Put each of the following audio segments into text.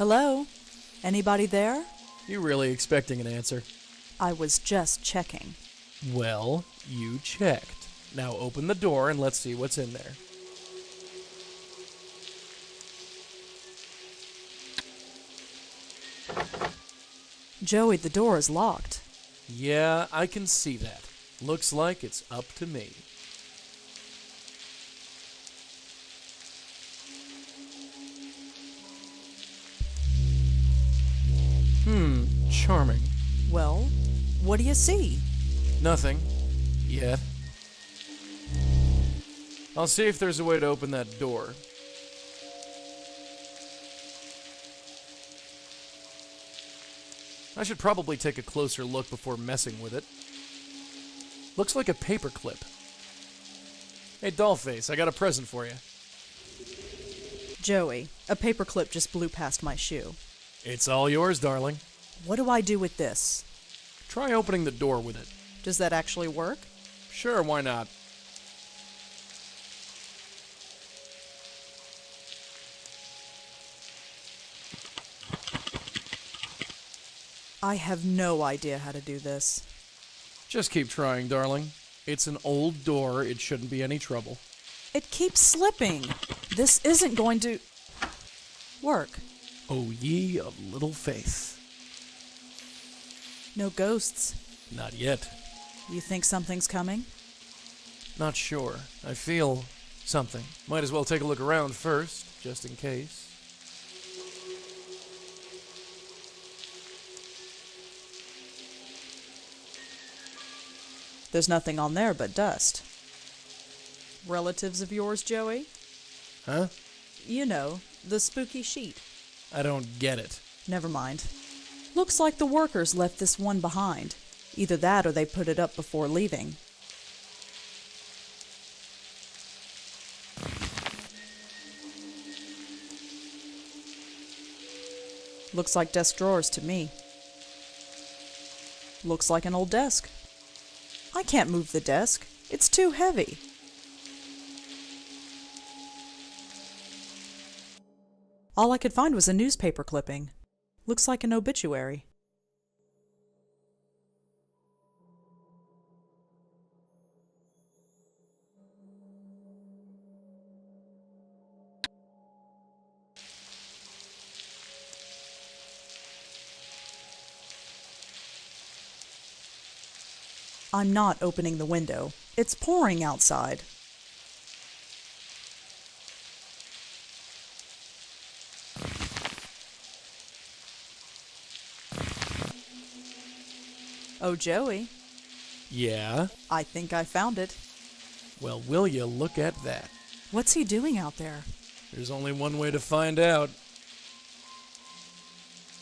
Hello? Anybody there? You really expecting an answer? I was just checking. Well, you checked. Now open the door and let's see what's in there. Joey, the door is locked. Yeah, I can see that. Looks like it's up to me. Charming. Well, what do you see? Nothing. Yet. I'll see if there's a way to open that door. I should probably take a closer look before messing with it. Looks like a paperclip. Hey, Dollface, I got a present for you. Joey, a paperclip just blew past my shoe. It's all yours, darling. What do I do with this? Try opening the door with it. Does that actually work? Sure, why not? I have no idea how to do this. Just keep trying, darling. It's an old door. It shouldn't be any trouble. It keeps slipping. This isn't going to work. O ye of little faith. No ghosts. Not yet. You think something's coming? Not sure. I feel something. Might as well take a look around first, just in case. There's nothing on there but dust. Relatives of yours, Joey? Huh? You know, the spooky sheet. I don't get it. Never mind. Looks like the workers left this one behind. Either that or they put it up before leaving. Looks like desk drawers to me. Looks like an old desk. I can't move the desk. It's too heavy. All I could find was a newspaper clipping. Looks like an obituary. I'm not opening the window. It's pouring outside. Oh, Joey. Yeah? I think I found it. Well, will you look at that? What's he doing out there? There's only one way to find out.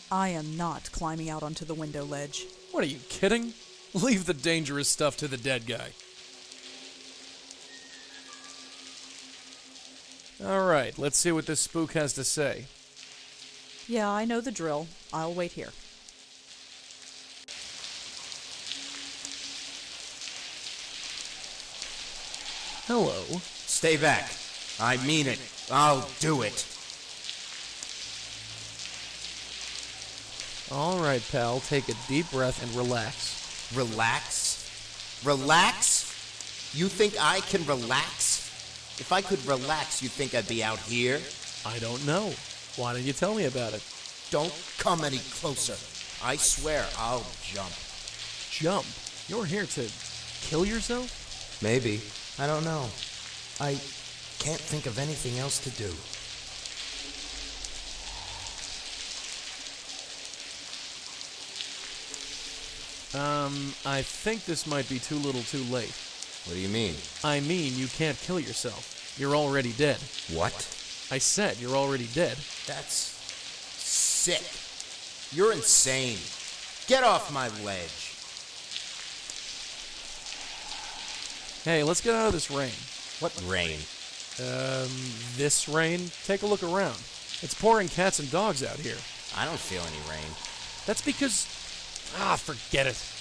I am not climbing out onto the window ledge. What, are you kidding? Leave the dangerous stuff to the dead guy. Alright, let's see what this spook has to say. Yeah, I know the drill. I'll wait here. Hello. Stay back. I mean it. I'll do it. Alright, pal, take a deep breath and relax. Relax? Relax? You think I can relax? If I could relax, you think I'd be out here? I don't know. Why don't you tell me about it? Don't come any closer. I swear I'll jump. Jump? You're here to kill yourself? Maybe. I don't know. I can't think of anything else to do. I think this might be too little too late. What do you mean? I mean, you can't kill yourself. You're already dead. What? I said you're already dead. That's sick. You're insane. Get off my ledge. Hey, let's get out of this rain. What rain? This rain? Take a look around. It's pouring cats and dogs out here. I don't feel any rain. That's because... forget it.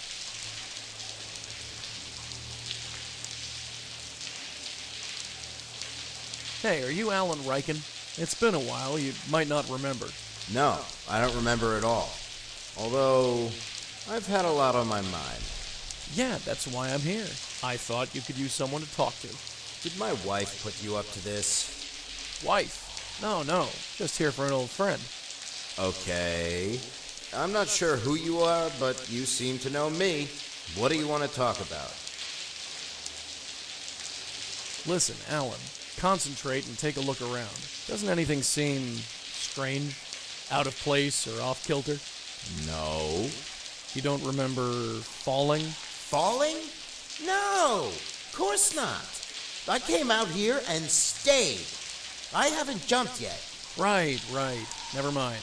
Hey, are you Alan Riken? It's been a while, you might not remember. No, I don't remember at all. Although, I've had a lot on my mind. Yeah, that's why I'm here. I thought you could use someone to talk to. Did my wife put you up to this? Wife? No, just here for an old friend. Okay. I'm not sure who you are, but you seem to know me. What do you want to talk about? Listen, Alan, concentrate and take a look around. Doesn't anything seem strange, out of place, or off-kilter? No. You don't remember falling? Falling? No, of course not. I came out here and stayed. I haven't jumped yet. Right. Never mind.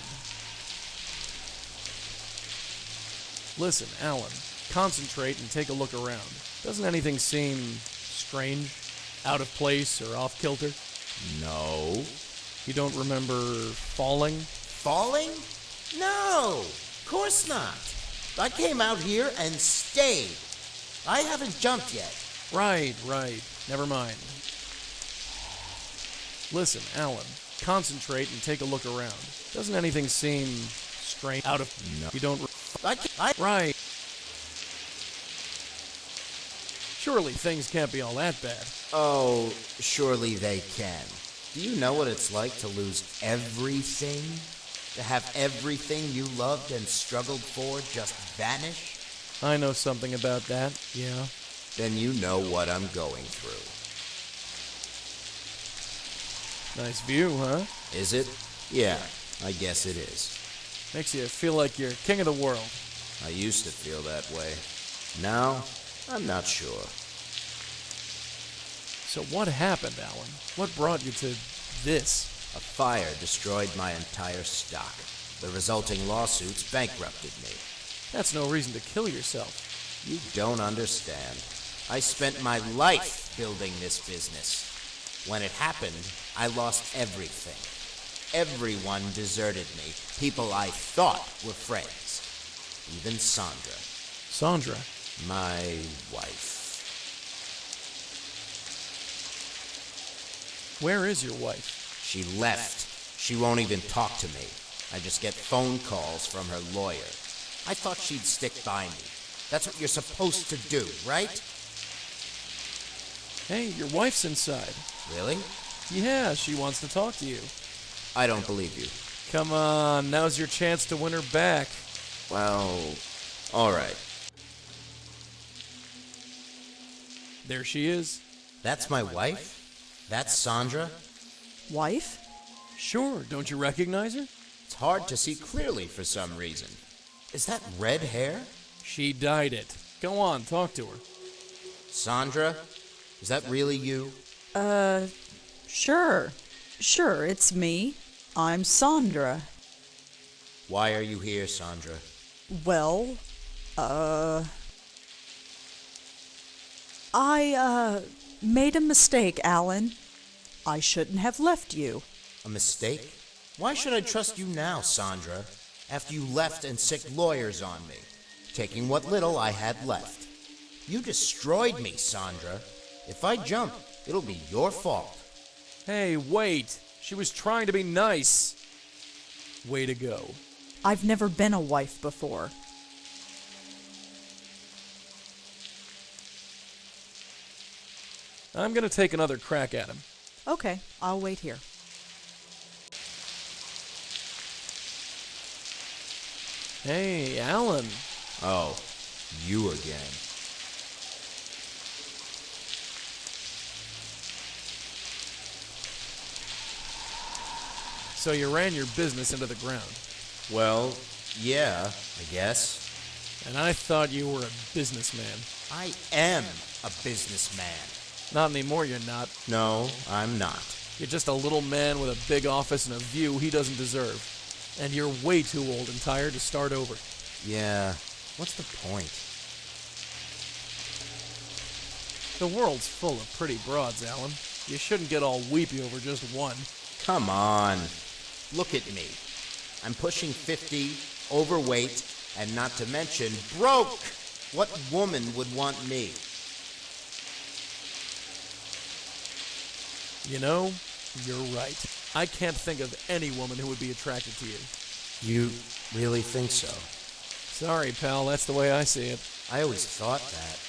Listen, Alan, concentrate and take a look around. Doesn't anything seem strange, out of place, or off-kilter? No. You don't remember falling? Falling? No, of course not. I came out here and stayed. I haven't jumped yet. Right. Never mind. Listen, Alan, concentrate and take a look around. Doesn't anything seem strange, out of... No. You don't... I Right. Surely things can't be all that bad. Oh, surely they can. Do you know what it's like to lose everything? To have everything you loved and struggled for just vanish? I know something about that, yeah. Then you know what I'm going through. Nice view, huh? Is it? Yeah, I guess it is. Makes you feel like you're king of the world. I used to feel that way. Now, I'm not sure. So what happened, Alan? What brought you to this? A fire destroyed my entire stock. The resulting lawsuits bankrupted me. That's no reason to kill yourself. You don't understand. I spent my life building this business. When it happened, I lost everything. Everyone deserted me. People I thought were friends. Even Sandra. Sandra? My wife. Where is your wife? She left. She won't even talk to me. I just get phone calls from her lawyer. I thought she'd stick by me. That's what you're supposed to do, right? Hey, your wife's inside. Really? Yeah, she wants to talk to you. I don't believe you. Come on, now's your chance to win her back. Well, all right. There she is. That's my wife? That's Sandra? Wife? Sure, don't you recognize her? It's hard to see clearly for some reason. Is that red hair? She dyed it. Go on, talk to her. Sandra? Is that really you? Sure. Sure, it's me. I'm Sandra. Why are you here, Sandra? Well, I made a mistake, Alan. I shouldn't have left you. A mistake? Why should I trust you now, Sandra, after you left and sicked lawyers on me, taking what little I had left? You destroyed me, Sandra. If I jump, it'll be your fault. Hey, wait. She was trying to be nice. Way to go. I've never been a wife before. I'm gonna take another crack at him. Okay, I'll wait here. Hey, Alan. Oh, you again. So you ran your business into the ground. Well, yeah, I guess. And I thought you were a businessman. I am a businessman. Not anymore, you're not. No, I'm not. You're just a little man with a big office and a view he doesn't deserve. And you're way too old and tired to start over. Yeah, what's the point? The world's full of pretty broads, Alan. You shouldn't get all weepy over just one. Come on. Look at me. I'm pushing 50, overweight, and not to mention broke. What woman would want me? You know, you're right. I can't think of any woman who would be attracted to you. You really think so? Sorry, pal, that's the way I see it. I always thought that,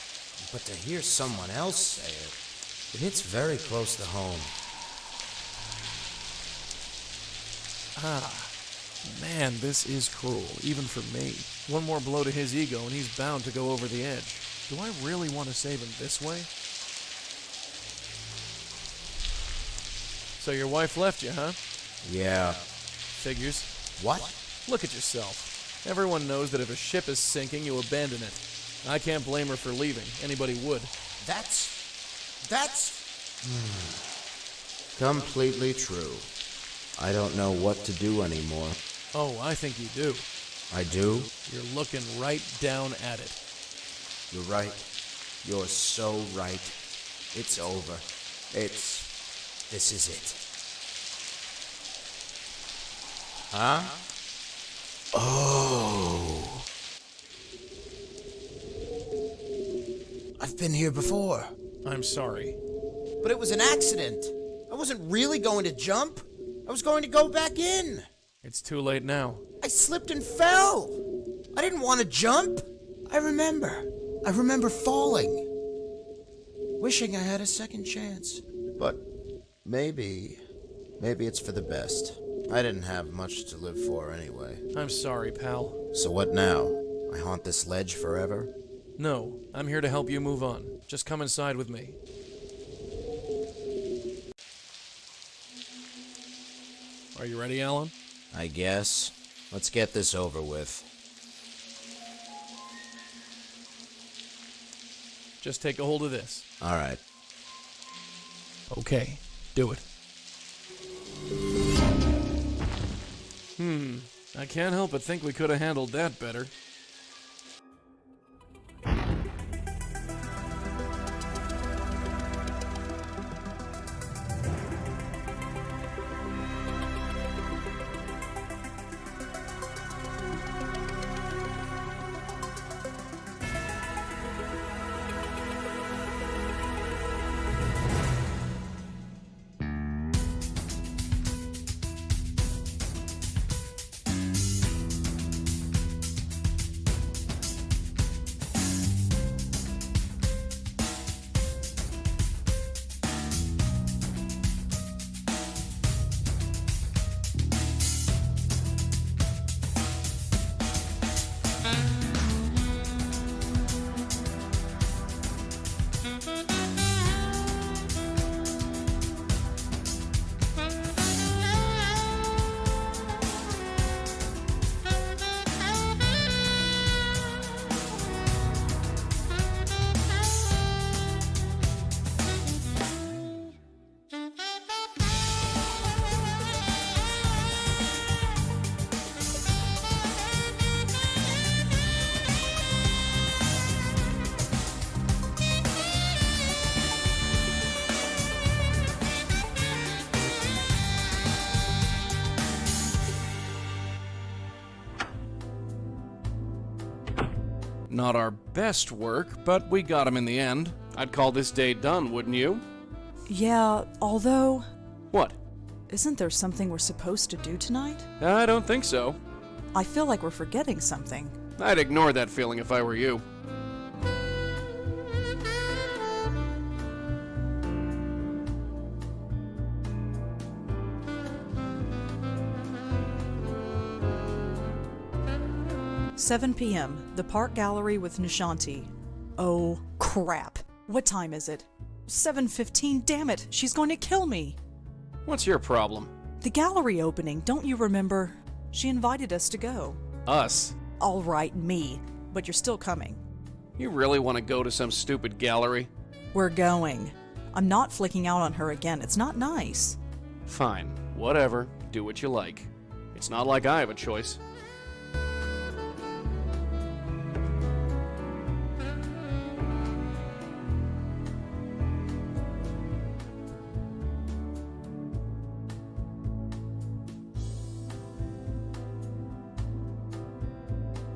but to hear someone else say it hits very close to home. Man, this is cruel, even for me. One more blow to his ego and he's bound to go over the edge. Do I really want to save him this way? So your wife left you, huh? Yeah. Figures. What? Look at yourself. Everyone knows that if a ship is sinking, you abandon it. I can't blame her for leaving. Anybody would. That's completely true. I don't know what to do anymore. Oh, I think you do. I do? You're looking right down at it. You're right. You're so right. It's over. This is it. Huh? Oh. I've been here before. I'm sorry. But it was an accident. I wasn't really going to jump. I was going to go back in. It's too late now. I slipped and fell. I didn't want to jump. I remember falling. Wishing I had a second chance. But maybe it's for the best. I didn't have much to live for anyway. I'm sorry, pal. So what now? I haunt this ledge forever? No, I'm here to help you move on. Just come inside with me. Are you ready, Alan? I guess. Let's get this over with. Just take a hold of this. All right. Okay, do it. I can't help but think we could have handled that better. Not our best work, but we got him in the end. I'd call this day done, wouldn't you? Yeah, although... What? Isn't there something we're supposed to do tonight? I don't think so. I feel like we're forgetting something. I'd ignore that feeling if I were you. $7 p.m., the Park Gallery with Nishanti. Oh, crap. What time is it? 7:15, damn it, she's going to kill me. What's your problem? The gallery opening, don't you remember? She invited us to go. Us? All right, me, but you're still coming. You really want to go to some stupid gallery? We're going. I'm not flicking out on her again, it's not nice. Fine, whatever, do what you like. It's not like I have a choice.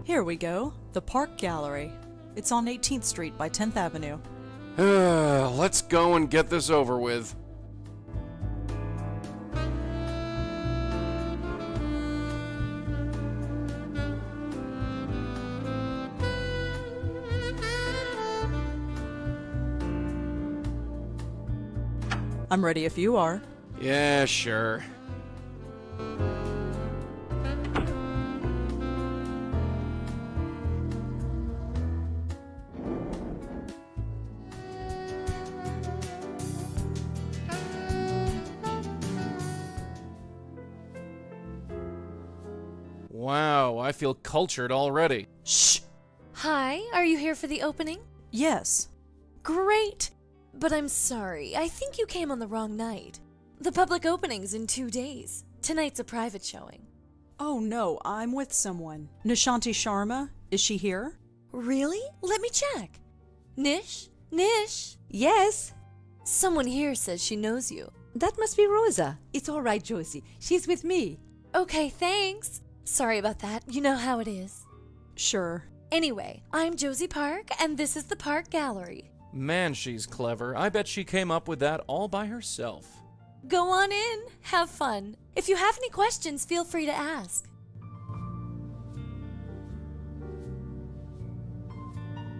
Here we go, the Park Gallery. It's on 18th Street by 10th Avenue. Let's go and get this over with. I'm ready if you are. Yeah, sure. Wow, I feel cultured already. Shh! Hi, are you here for the opening? Yes. Great! But I'm sorry, I think you came on the wrong night. The public opening's in 2 days. Tonight's a private showing. Oh no, I'm with someone. Nishanti Sharma, is she here? Really? Let me check. Nish? Nish? Yes, Someone here says she knows you. that must be Rosa. It's all right, Josie. She's with me. Okay, thanks. Sorry about that. You know how it is. Sure. Anyway, I'm Josie Park, and this is the Park Gallery. Man, she's clever. I bet she came up with that all by herself. Go on in. Have fun. If you have any questions, feel free to ask.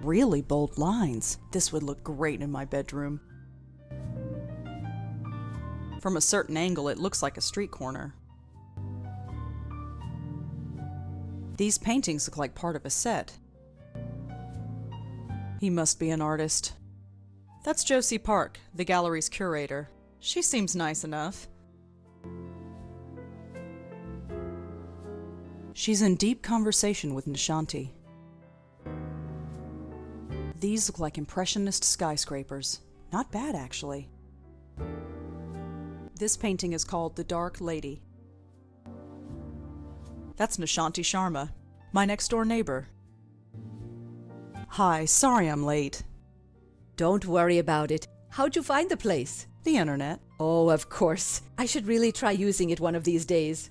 Really bold lines. This would look great in my bedroom. From a certain angle, it looks like a street corner. These paintings look like part of a set. He must be an artist. That's Josie Park, the gallery's curator. She seems nice enough. She's in deep conversation with Nishanti. These look like impressionist skyscrapers. Not bad, actually. This painting is called The Dark Lady. That's Nishanti Sharma, my next-door neighbor. Hi, sorry I'm late. Don't worry about it. How'd you find the place? The internet. Oh, of course. I should really try using it one of these days.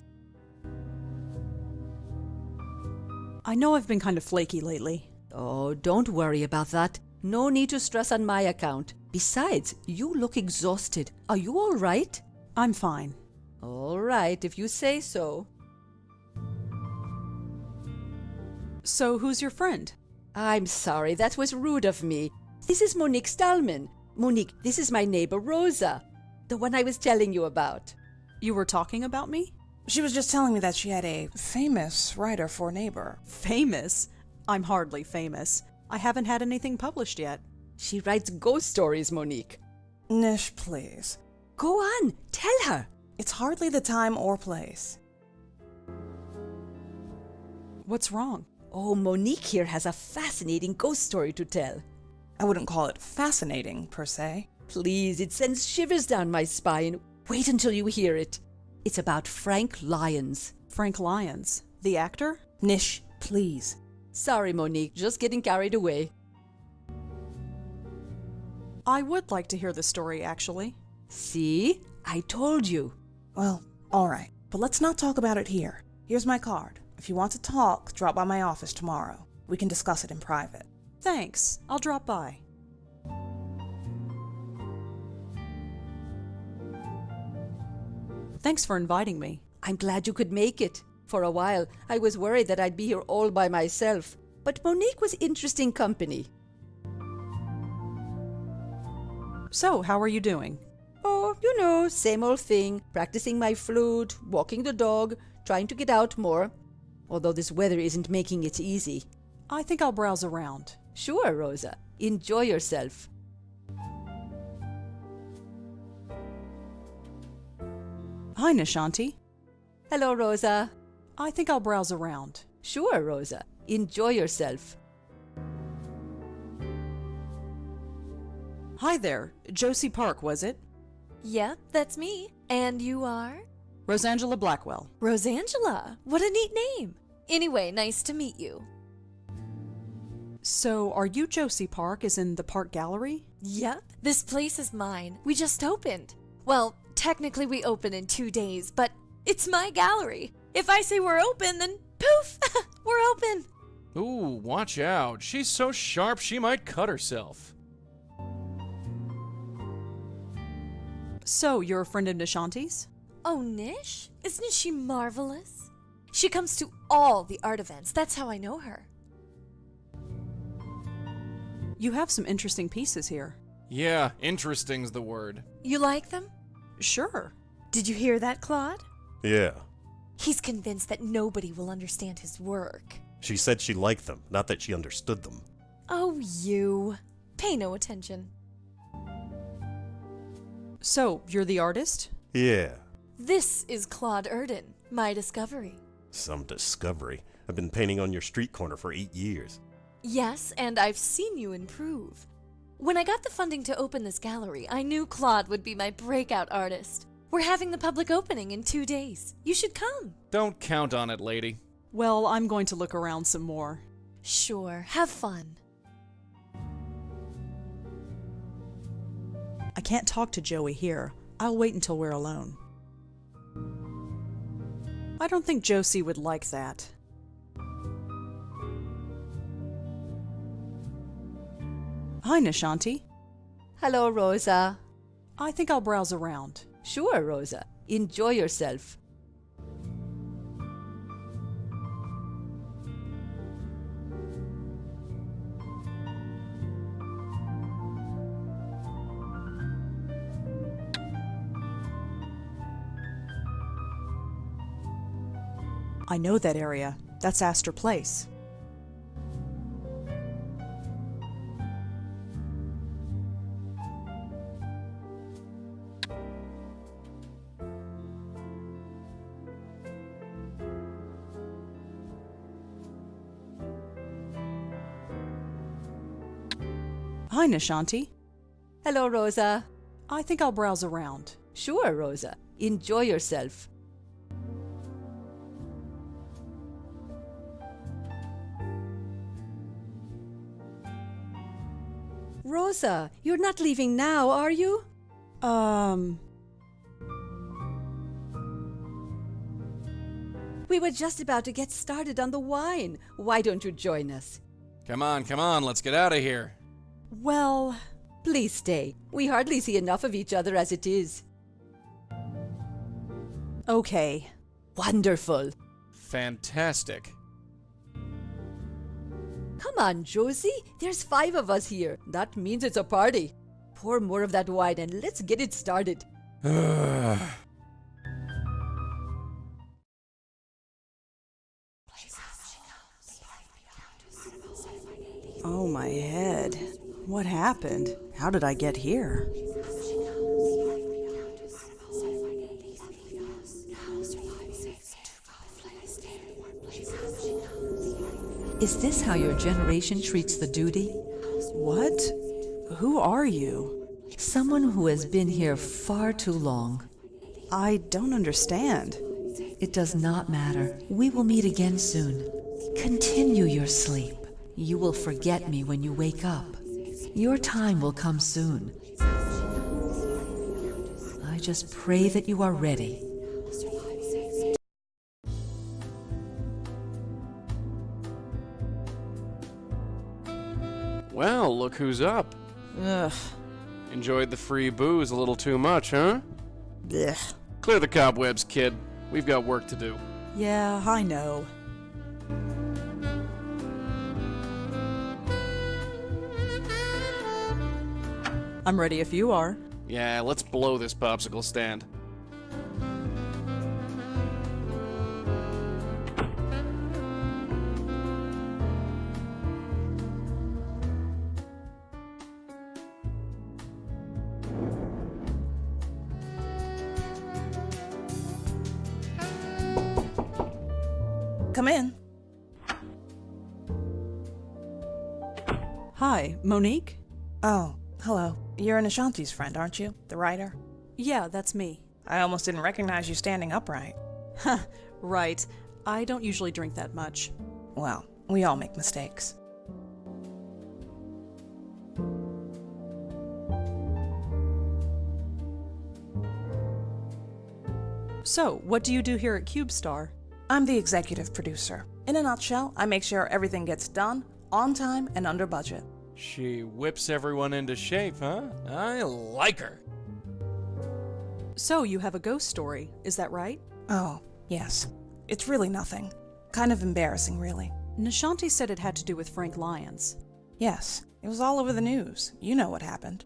I know I've been kind of flaky lately. Oh, don't worry about that. No need to stress on my account. Besides, you look exhausted. Are you all right? I'm fine. All right, if you say so. So who's your friend? I'm sorry, that was rude of me. This is Monique Stallman. Monique, this is my neighbor Rosa, the one I was telling you about. You were talking about me? She was just telling me that she had a famous writer for a neighbor. Famous? I'm hardly famous. I haven't had anything published yet. She writes ghost stories, Monique. Nish, please. Go on, tell her. It's hardly the time or place. What's wrong? Oh, Monique here has a fascinating ghost story to tell. I wouldn't call it fascinating, per se. Please, it sends shivers down my spine. Wait until you hear it. It's about Frank Lyons. Frank Lyons, the actor? Nish, please. Sorry, Monique, just getting carried away. I would like to hear the story, actually. See? I told you. Well, all right. But let's not talk about it here. Here's my card. If you want to talk, drop by my office tomorrow. We can discuss it in private. Thanks. I'll drop by. Thanks for inviting me. I'm glad you could make it. For a while, I was worried that I'd be here all by myself. But Monique was interesting company. So, how are you doing? Oh, you know, same old thing. Practicing my flute, walking the dog, trying to get out more. Although this weather isn't making it easy. I think I'll browse around. Sure, Rosa. Enjoy yourself. Hi, Nishanti. Hello, Rosa. I think I'll browse around. Sure, Rosa. Enjoy yourself. Hi there. Josie Park, was it? Yep, that's me. And you are? Rosangela Blackwell. Rosangela. What a neat name. Anyway, nice to meet you. So, are you Josie Park, as in the Park Gallery? Yep, this place is mine. We just opened. Well, technically we open in 2 days, but it's my gallery. If I say we're open, then poof, we're open. Ooh, watch out. She's so sharp she might cut herself. So, you're a friend of Nishanti's? Oh, Nish? Isn't she marvelous? She comes to all the art events. That's how I know her. You have some interesting pieces here. Yeah, interesting's the word. You like them? Sure. Did you hear that, Claude? Yeah. He's convinced that nobody will understand his work. She said she liked them, not that she understood them. Oh, you. Pay no attention. So, you're the artist? Yeah. This is Claude Erden, my discovery. Some discovery. I've been painting on your street corner for 8 years. Yes, and I've seen you improve. When I got the funding to open this gallery, I knew Claude would be my breakout artist. We're having the public opening in 2 days. You should come. Don't count on it, lady. Well, I'm going to look around some more. Sure, have fun. I can't talk to Joey here. I'll wait until we're alone. I don't think Josie would like that. Hi, Nishanti. Hello, Rosa. I think I'll browse around. Sure, Rosa. Enjoy yourself. I know that area. That's Astor Place. Hi, Nishanti. Hello, Rosa. I think I'll browse around. Sure, Rosa. Enjoy yourself. Rosa, you're not leaving now, are you? We were just about to get started on the wine. Why don't you join us? Come on, let's get out of here. Well, Please stay. We hardly see enough of each other as it is. okay. Wonderful. Fantastic. Come on, Josie. There's 5 of us here. That means it's a party. Pour more of that wine and let's get it started. Oh, my head. What happened? How did I get here? Is this how your generation treats the duty? What? Who are you? Someone who has been here far too long. I don't understand. It does not matter. We will meet again soon. Continue your sleep. You will forget me when you wake up. Your time will come soon. I just pray that you are ready. Well, look who's up. Ugh. Enjoyed the free booze a little too much, huh? Blech. Clear the cobwebs, kid. We've got work to do. Yeah, I know. I'm ready if you are. Yeah, let's blow this popsicle stand. Come in. Hi, Monique? Oh, hello. You're Nishanti's friend, aren't you? The writer? Yeah, that's me. I almost didn't recognize you standing upright. Right. I don't usually drink that much. Well, we all make mistakes. So, what do you do here at CubeStar? I'm the executive producer. In a nutshell, I make sure everything gets done, on time, and under budget. She whips everyone into shape, huh? I like her. So, you have a ghost story, is that right? Oh, yes. It's really nothing. Kind of embarrassing, really. Nishanti said it had to do with Frank Lyons. Yes, it was all over the news. You know what happened.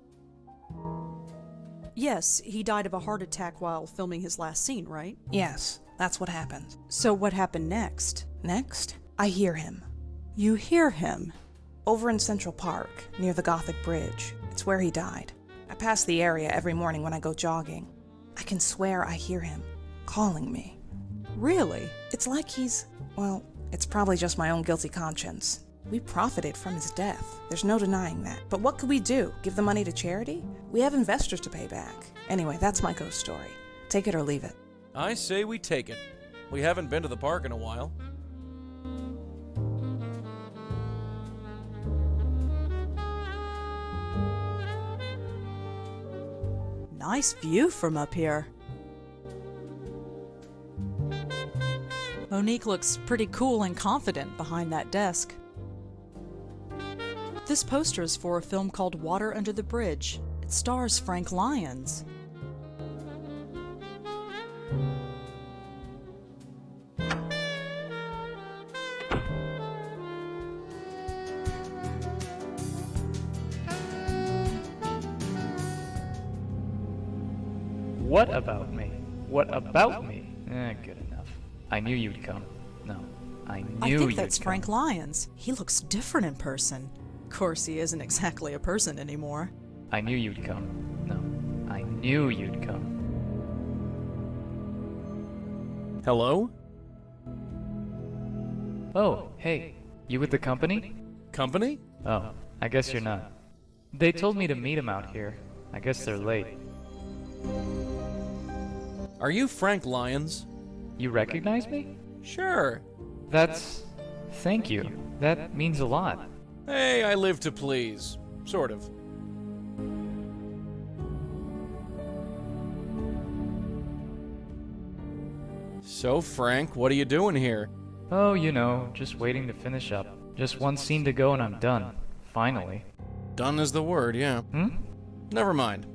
Yes, he died of a heart attack while filming his last scene, right? Yes, that's what happened. So what happened next? Next, I hear him. You hear him? Over in Central Park, near the Gothic Bridge. It's where he died. I pass the area every morning when I go jogging. I can swear I hear him calling me. Really? It's like well, it's probably just my own guilty conscience. We profited from his death. There's no denying that. But what could we do? Give the money to charity? We have investors to pay back. Anyway, that's my ghost story. Take it or leave it. I say we take it. We haven't been to the park in a while. Nice view from up here. Monique looks pretty cool and confident behind that desk. This poster is for a film called Water Under the Bridge. It stars Frank Lyons. What about me? What about me? Good enough. I knew you'd come. No, I knew I you'd think that's come. Frank Lyons. He looks different in person. Of course, he isn't exactly a person anymore. I knew you'd come. No, I knew you'd come. Hello? Oh, hey, you with the company? Company? Oh, I guess you're not. They told me to meet him out here. I guess they're late. Are you Frank Lyons? You recognize me? Sure. Thank you. That means a lot. Hey, I live to please. Sort of. So, Frank, what are you doing here? Oh, you know, just waiting to finish up. Just one scene to go and I'm done. Finally. Done is the word, yeah. Never mind.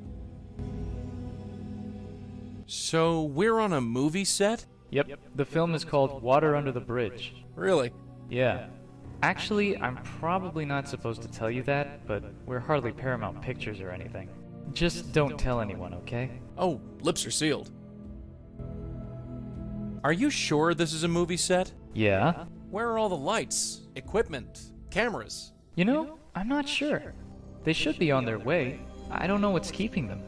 So, we're on a movie set? Yep, the film is called Water Under the Bridge. Really? Yeah. Actually, I'm probably not supposed to tell you that, but we're hardly Paramount Pictures or anything. Just don't tell anyone, okay? Oh, lips are sealed. Are you sure this is a movie set? Yeah? Where are all the lights, equipment, cameras? You know, I'm not sure. They should be on their way. I don't know what's keeping them.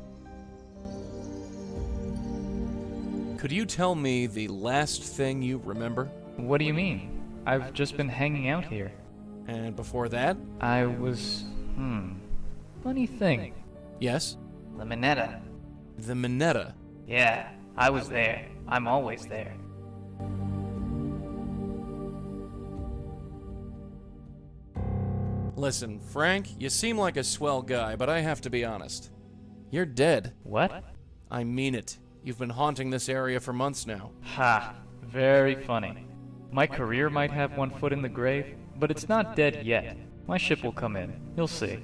Could you tell me the last thing you remember? What do you mean? I've just been hanging out here. And before that? I was... Funny thing. Yes? The Minetta. The Minetta. Yeah, I was there. I'm always there. Listen, Frank, you seem like a swell guy, but I have to be honest. You're dead. What? I mean it. You've been haunting this area for months now. Ha! Very funny. My career might have one foot in the grave, but it's not dead yet. My ship will come in. You'll see.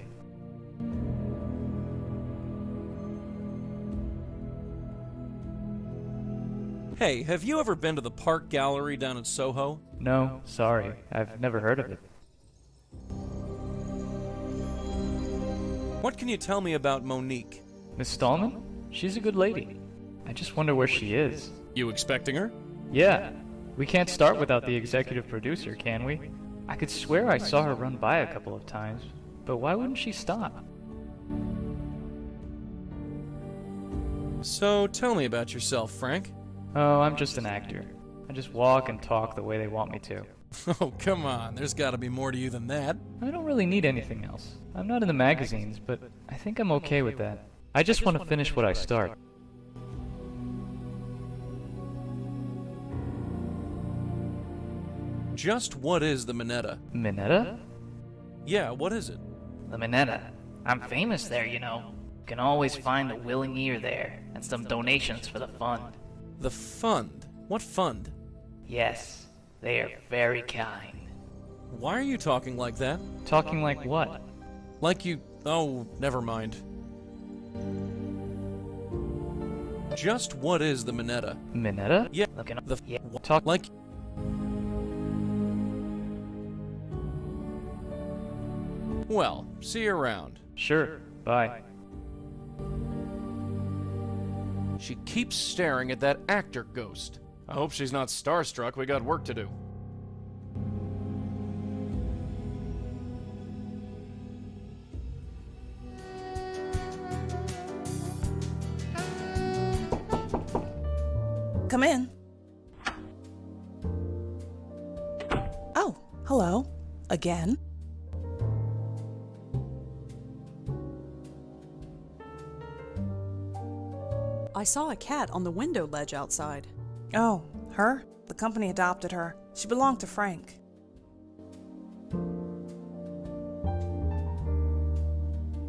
Hey, have you ever been to the Park Gallery down in Soho? No, sorry. I've never heard of it. What can you tell me about Monique? Miss Stallman? She's a good lady. I just wonder where she is. You expecting her? Yeah. We can't start without the executive producer, can we? I could swear I saw her run by a couple of times, but why wouldn't she stop? So, tell me about yourself, Frank. Oh, I'm just an actor. I just walk and talk the way they want me to. Oh, come on. There's gotta be more to you than that. I don't really need anything else. I'm not in the magazines, but I think I'm okay with that. I just want to finish what I start. Just what is the Minetta? Minetta? Yeah, what is it? The Minetta. I'm famous there, you know. Can always find a willing ear there, and some donations for the fund. The fund? What fund? Yes, they are very kind. Why are you talking like that? Talking like what? Like you... Oh, never mind. Just what is the Minetta? Minetta? Yeah, Looking the... yeah. Talk like... Well, see you around. Sure. Bye. She keeps staring at that actor ghost. I hope she's not starstruck. We got work to do. Come in. Oh, hello. Again. I saw a cat on the window ledge outside. Oh, her? The company adopted her. She belonged to Frank.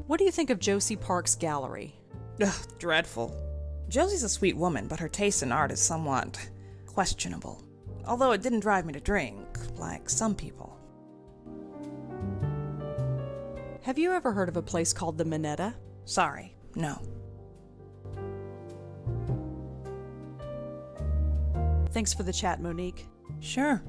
What do you think of Josie Park's gallery? Ugh, dreadful. Josie's a sweet woman, but her taste in art is somewhat questionable. Although it didn't drive me to drink, like some people. Have you ever heard of a place called the Minetta? Sorry, no. Thanks for the chat, Monique. Sure.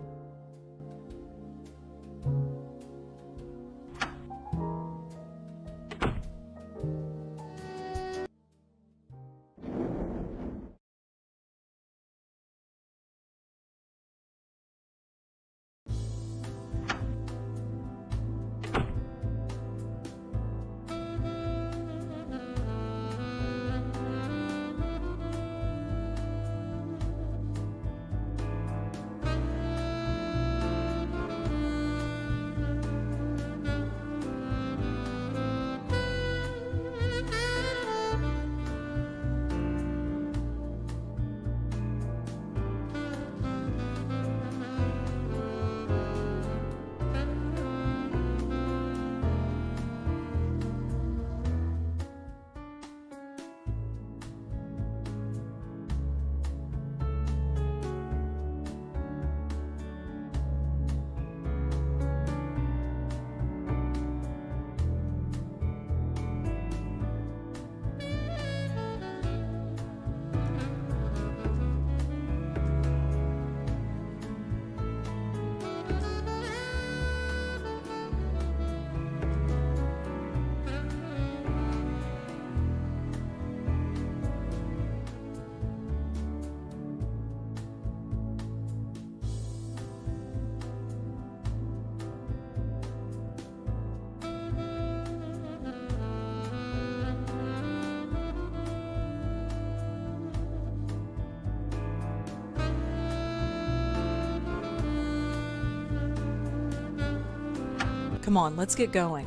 Come on, let's get going.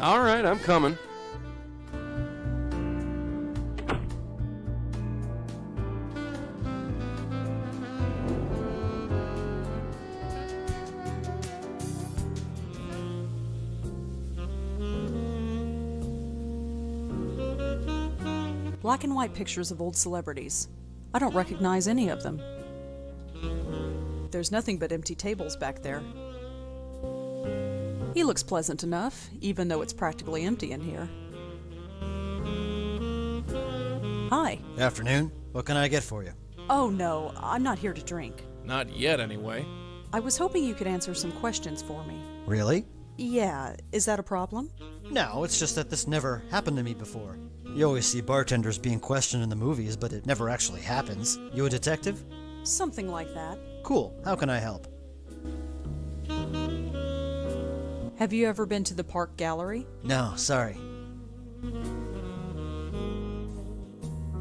All right, I'm coming. Black and white pictures of old celebrities. I don't recognize any of them. There's nothing but empty tables back there. He looks pleasant enough, even though it's practically empty in here. Hi. Afternoon. What can I get for you? Oh no, I'm not here to drink. Not yet, anyway. I was hoping you could answer some questions for me. Really? Yeah, is that a problem? No, it's just that this never happened to me before. You always see bartenders being questioned in the movies, but it never actually happens. You a detective? Something like that. Cool. How can I help? Have you ever been to the Park Gallery? No, sorry.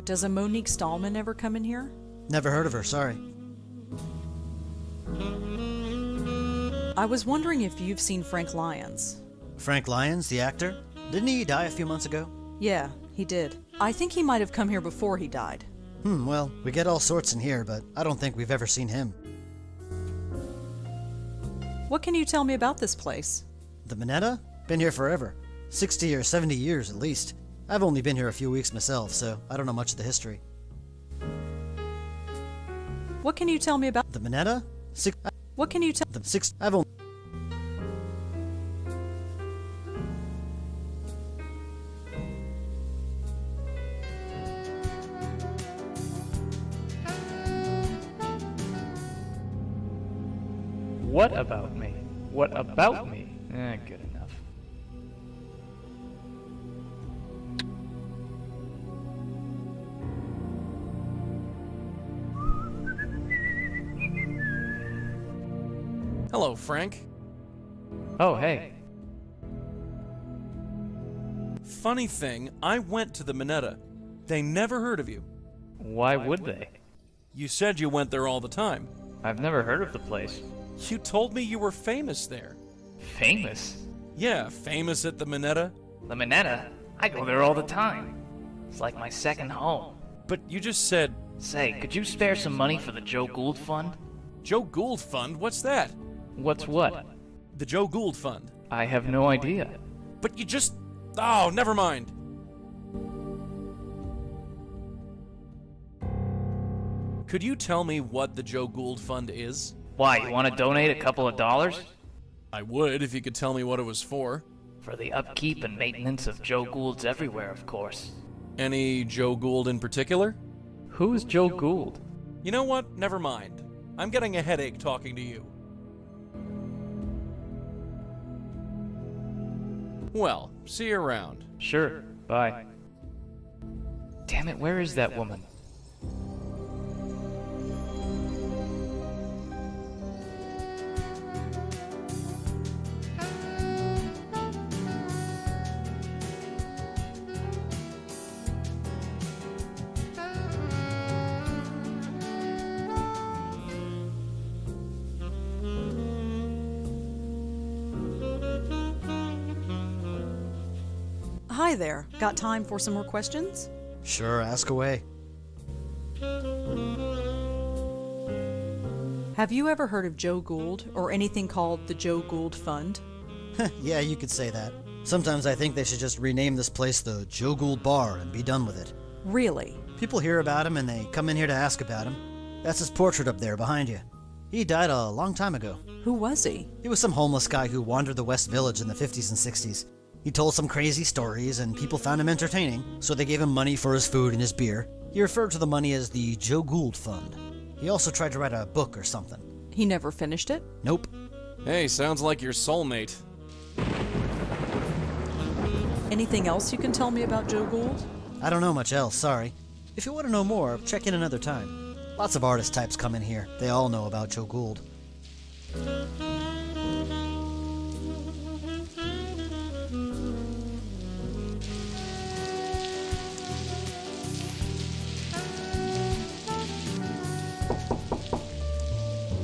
Does a Monique Stallman ever come in here? Never heard of her, sorry. I was wondering if you've seen Frank Lyons. Frank Lyons, the actor? Didn't he die a few months ago? Yeah, he did. I think he might have come here before he died. Well, we get all sorts in here, but I don't think we've ever seen him. What can you tell me about this place? The Minetta? Been here forever. 60 or 70 years at least. I've only been here a few weeks myself, so I don't know much of the history. What can you tell me about The Minetta? What can you tell The 6 I've only What about me? What about me? Good enough. Hello, Frank. Oh, hey. Funny thing, I went to the Minetta. They never heard of you. Why would they? You said you went there all the time. I've never heard of the place. You told me you were famous there. Famous? Yeah, famous at the Minetta. The Minetta? I go there all the time. It's like my second home. But you just said... Say, could you spare some money for the Joe Gould Fund? Joe Gould Fund? What's that? What's what? The Joe Gould Fund. I have no idea. But you just... Oh, never mind. Could you tell me what the Joe Gould Fund is? Why, you want to donate a couple of dollars? I would if you could tell me what it was for. For the upkeep and maintenance of Joe Goulds everywhere, of course. Any Joe Gould in particular? Who's Joe Gould? You know what? Never mind. I'm getting a headache talking to you. Well, see you around. Sure. Bye. Damn it, where is that woman? Hi there. Got time for some more questions? Sure, ask away. Have you ever heard of Joe Gould or anything called the Joe Gould Fund? Yeah, you could say that. Sometimes I think they should just rename this place the Joe Gould Bar and be done with it. Really? People hear about him and they come in here to ask about him. That's his portrait up there behind you. He died a long time ago. Who was he? He was some homeless guy who wandered the West Village in the 50s and 60s. He told some crazy stories and people found him entertaining, so they gave him money for his food and his beer. He referred to the money as the Joe Gould Fund. He also tried to write a book or something. He never finished it? Nope. Hey, sounds like your soulmate. Anything else you can tell me about Joe Gould? I don't know much else, sorry. If you want to know more, check in another time. Lots of artist types come in here. They all know about Joe Gould.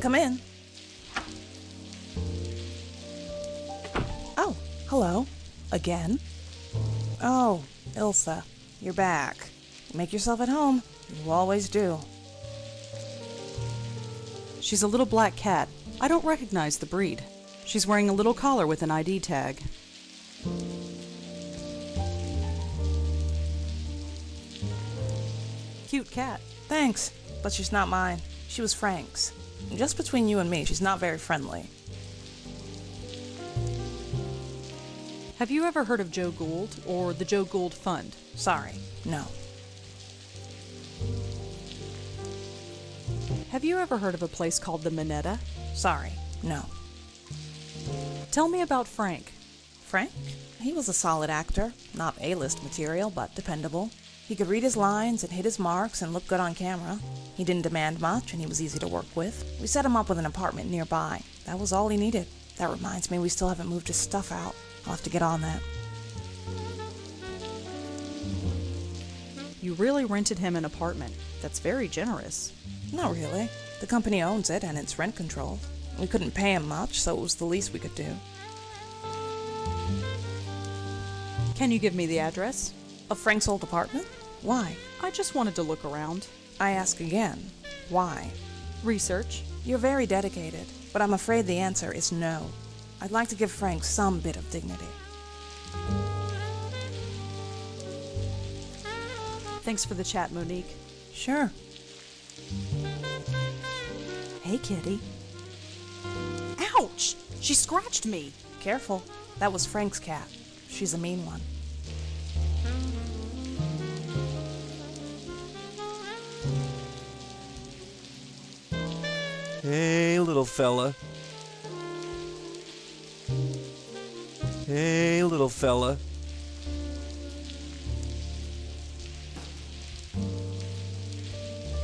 Come in. Oh, hello. Again? Oh, Ilsa, you're back. Make yourself at home. You always do. She's a little black cat. I don't recognize the breed. She's wearing a little collar with an ID tag. Cute cat. Thanks, but she's not mine. She was Frank's. Just between you and me, she's not very friendly. Have you ever heard of Joe Gould or the Joe Gould Fund? Sorry, no. Have you ever heard of a place called the Minetta? Sorry, no. Tell me about Frank. Frank? He was a solid actor. Not A-list material, but dependable. He could read his lines and hit his marks and look good on camera. He didn't demand much and he was easy to work with. We set him up with an apartment nearby. That was all he needed. That reminds me, we still haven't moved his stuff out. I'll have to get on that. You really rented him an apartment. That's very generous. Not really. The company owns it and it's rent controlled. We couldn't pay him much, so it was the least we could do. Can you give me the address? Of Frank's old apartment? Why? I just wanted to look around. I ask again. Why? Research. You're very dedicated, but I'm afraid the answer is no. I'd like to give Frank some bit of dignity. Thanks for the chat, Monique. Sure. Hey, kitty. Ouch! She scratched me. Careful. That was Frank's cat. She's a mean one. Hey, little fella. Hey, little fella.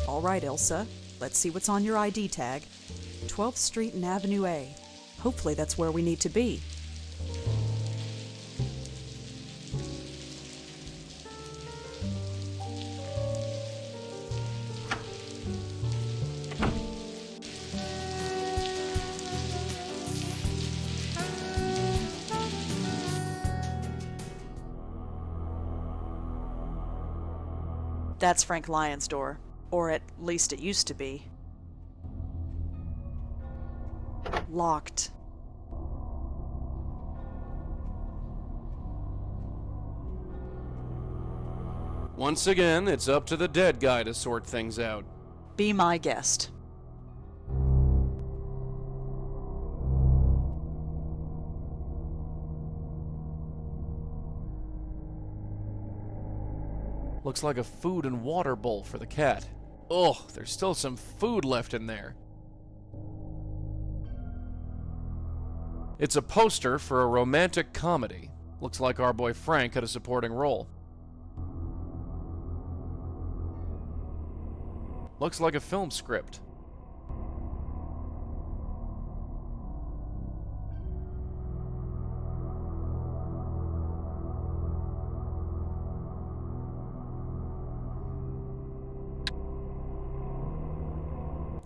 All right, Ilsa. Let's see what's on your ID tag. 12th Street and Avenue A. Hopefully that's where we need to be. That's Frank Lyon's door. Or at least it used to be. Locked. Once again, it's up to the dead guy to sort things out. Be my guest. Looks like a food and water bowl for the cat. Ugh, there's still some food left in there. It's a poster for a romantic comedy. Looks like our boy Frank had a supporting role. Looks like a film script.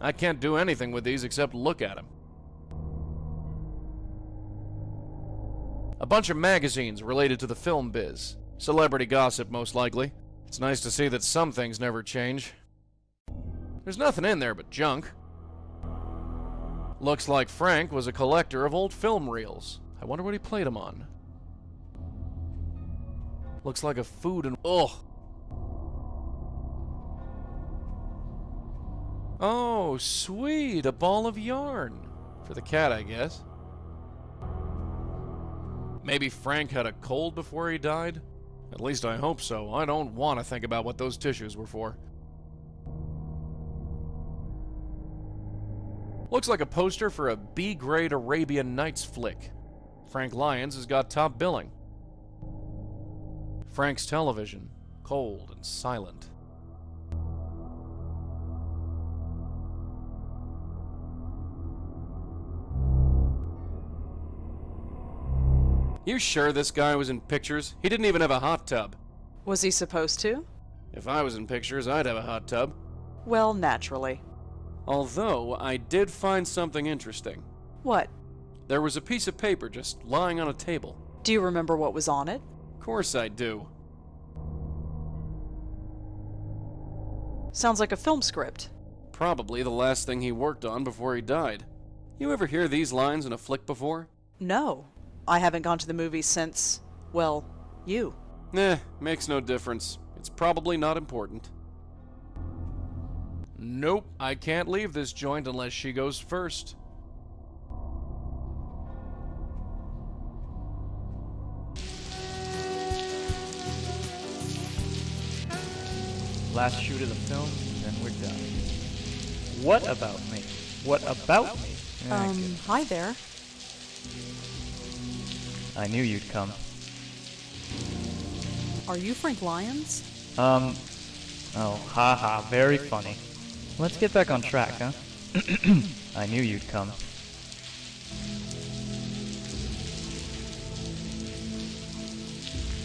I can't do anything with these except look at them. A bunch of magazines related to the film biz. Celebrity gossip, most likely. It's nice to see that some things never change. There's nothing in there but junk. Looks like Frank was a collector of old film reels. I wonder what he played them on. Looks like a food and... Ugh! Oh, sweet! A ball of yarn. For the cat, I guess. Maybe Frank had a cold before he died? At least I hope so. I don't want to think about what those tissues were for. Looks like a poster for a B-grade Arabian Nights flick. Frank Lyons has got top billing. Frank's television, cold and silent. You sure this guy was in pictures? He didn't even have a hot tub. Was he supposed to? If I was in pictures, I'd have a hot tub. Well, naturally. Although, I did find something interesting. What? There was a piece of paper just lying on a table. Do you remember what was on it? Of course I do. Sounds like a film script. Probably the last thing he worked on before he died. You ever hear these lines in a flick before? No. I haven't gone to the movies since, well, you. Makes no difference. It's probably not important. Nope, I can't leave this joint unless she goes first. Last shoot of the film, then we're done. What about me? What about me? Hi there. I knew you'd come. Are you Frank Lyons? Oh, haha, very funny. Let's get back on track, huh? I knew you'd come.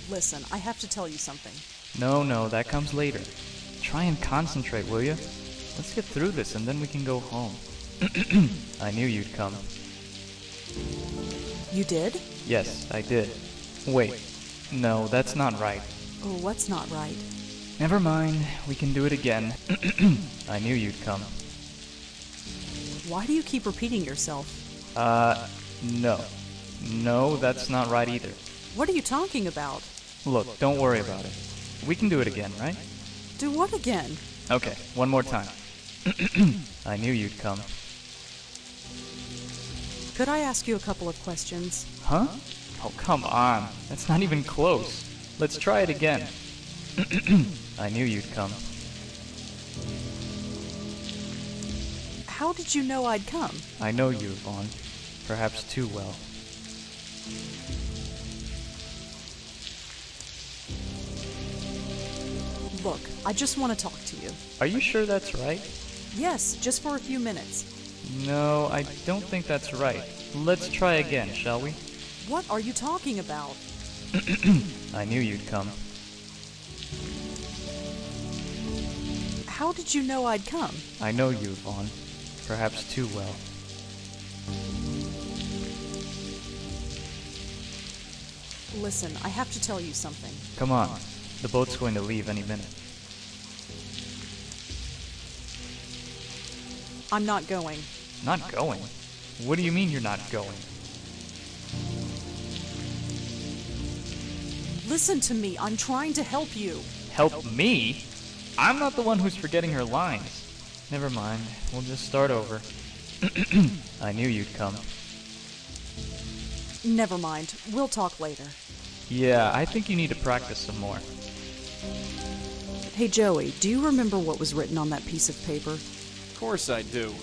Listen, I have to tell you something. No, that comes later. Try and concentrate, will you? Let's get through this and then we can go home. I knew you'd come. You did? Yes, I did. Wait, no, that's not right. Oh, what's not right? Never mind, we can do it again. I knew you'd come. Why do you keep repeating yourself? No. No, that's not right either. What are you talking about? Look, don't worry about it. We can do it again, right? Do what again? Okay, one more time. I knew you'd come. Could I ask you a couple of questions? Huh? Oh, come on. That's not even close. Let's try it again. I knew you'd come. How did you know I'd come? I know you, Vaughn. Perhaps too well. Look, I just want to talk to you. Are you sure that's right? Yes, just for a few minutes. No, I don't think that's right. Let's try again, shall we? What are you talking about? I knew you'd come. How did you know I'd come? I know you, Vaughn. Perhaps too well. Listen, I have to tell you something. Come on. The boat's going to leave any minute. I'm not going. Not going? What do you mean you're not going? Listen to me, I'm trying to help you. Help me? I'm not the one who's forgetting her lines. Never mind, we'll just start over. I knew you'd come. Never mind, we'll talk later. Yeah, I think you need to practice some more. Hey Joey, do you remember what was written on that piece of paper? Of course I do.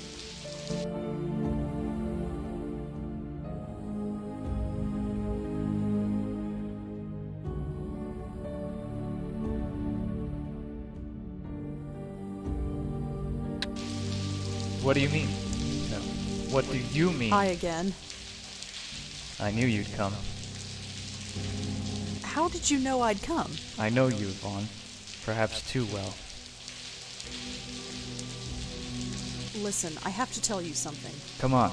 What do you mean? No. What do you mean? Hi again. I knew you'd come. How did you know I'd come? I know you, Vaughn. Perhaps too well. Listen, I have to tell you something. Come on.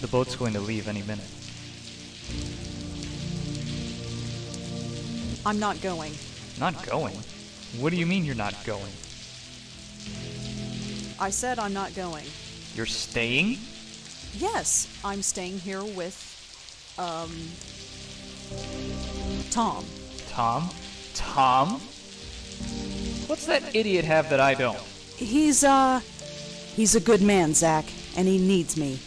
The boat's going to leave any minute. I'm not going. Not going? What do you mean you're not going? I said I'm not going. You're staying? Yes, I'm staying here with, Tom. Tom? Tom? What's that idiot have that I don't? He's a good man, Zach, and he needs me.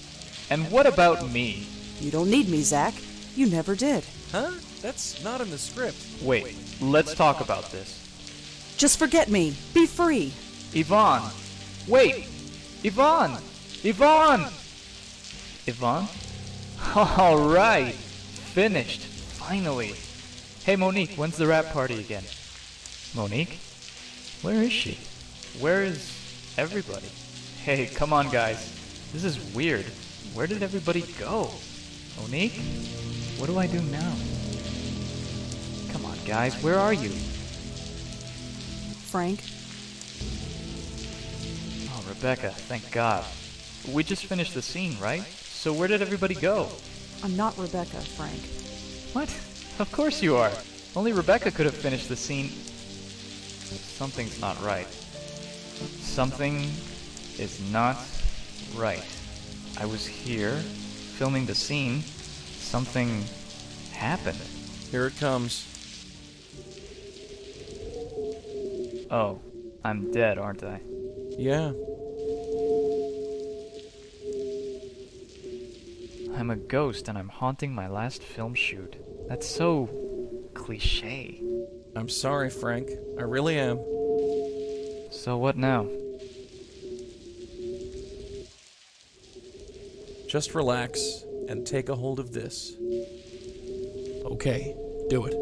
And what about me? You don't need me, Zach. You never did. Huh? That's not in the script. Wait, let's talk about this. Just forget me. Be free. Yvonne! Wait! Yvonne! Yvonne! Yvonne? Alright! Finished. Finally. Hey Monique, when's the rap party again? Monique? Where is she? Where is everybody? Hey, come on guys. This is weird. Where did everybody go? Monique? What do I do now? Come on guys, where are you? Frank? Oh, Rebecca, thank God. We just finished the scene, right? So where did everybody go? I'm not Rebecca, Frank. What? Of course you are. Only Rebecca could have finished the scene. Something's not right. Something is not right. I was here, filming the scene. Something happened. Here it comes. Oh, I'm dead, aren't I? Yeah. I'm a ghost and I'm haunting my last film shoot. That's so cliche. I'm sorry, Frank. I really am. So what now? Just relax and take a hold of this. Okay, do it.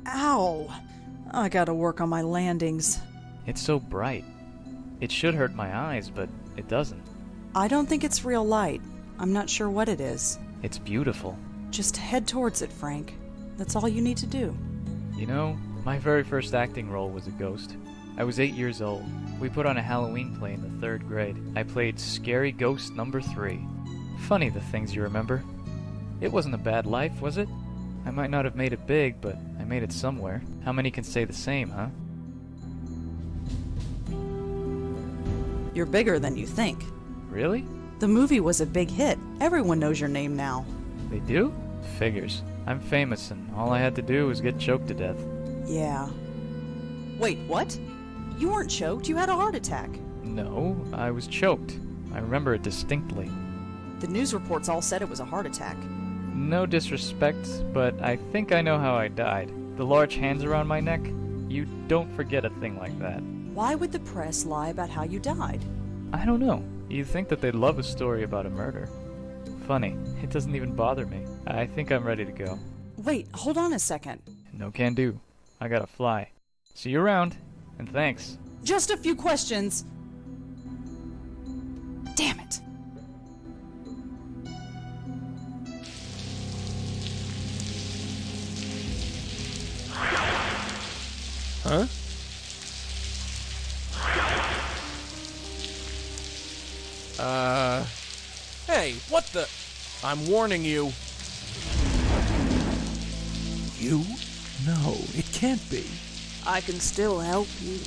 Ow! I gotta work on my landings. It's so bright. It should hurt my eyes, but it doesn't. I don't think it's real light. I'm not sure what it is. It's beautiful. Just head towards it, Frank. That's all you need to do. You know, my very first acting role was a ghost. I was 8 years old. We put on a Halloween play in the 3rd grade. I played Scary Ghost number 3. Funny the things you remember. It wasn't a bad life, was it? I might not have made it big, but I made it somewhere. How many can say the same, huh? You're bigger than you think. Really? The movie was a big hit. Everyone knows your name now. They do? Figures. I'm famous, and all I had to do was get choked to death. Yeah. Wait, what? You weren't choked, you had a heart attack. No, I was choked. I remember it distinctly. The news reports all said it was a heart attack. No disrespect, but I think I know how I died. The large hands around my neck? You don't forget a thing like that. Why would the press lie about how you died? I don't know. You'd think that they'd love a story about a murder. Funny, it doesn't even bother me. I think I'm ready to go. Wait, hold on a second. No can do. I gotta fly. See you around. And thanks. Just a few questions. Damn it. Huh? Hey, what the? I'm warning you. You? No, it can't be. I can still help you.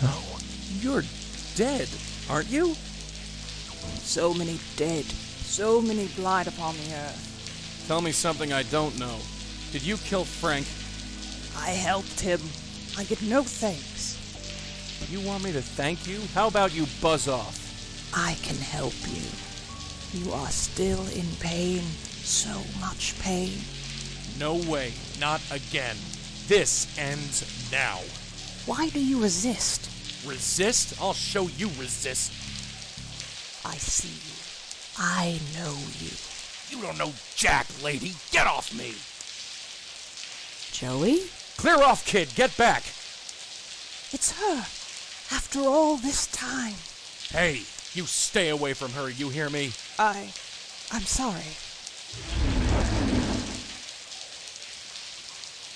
No, you're dead, aren't you? So many dead, so many blight upon the earth. Tell me something I don't know. Did you kill Frank? I helped him. I get no thanks. You want me to thank you? How about you buzz off? I can help you. You are still in pain. So much pain. No way. Not again. This ends now. Why do you resist? Resist? I'll show you resist. I see you. I know you. You don't know jack, lady. Get off me. Joey? Clear off, kid. Get back. It's her. After all this time. Hey, you stay away from her, you hear me? I'm sorry.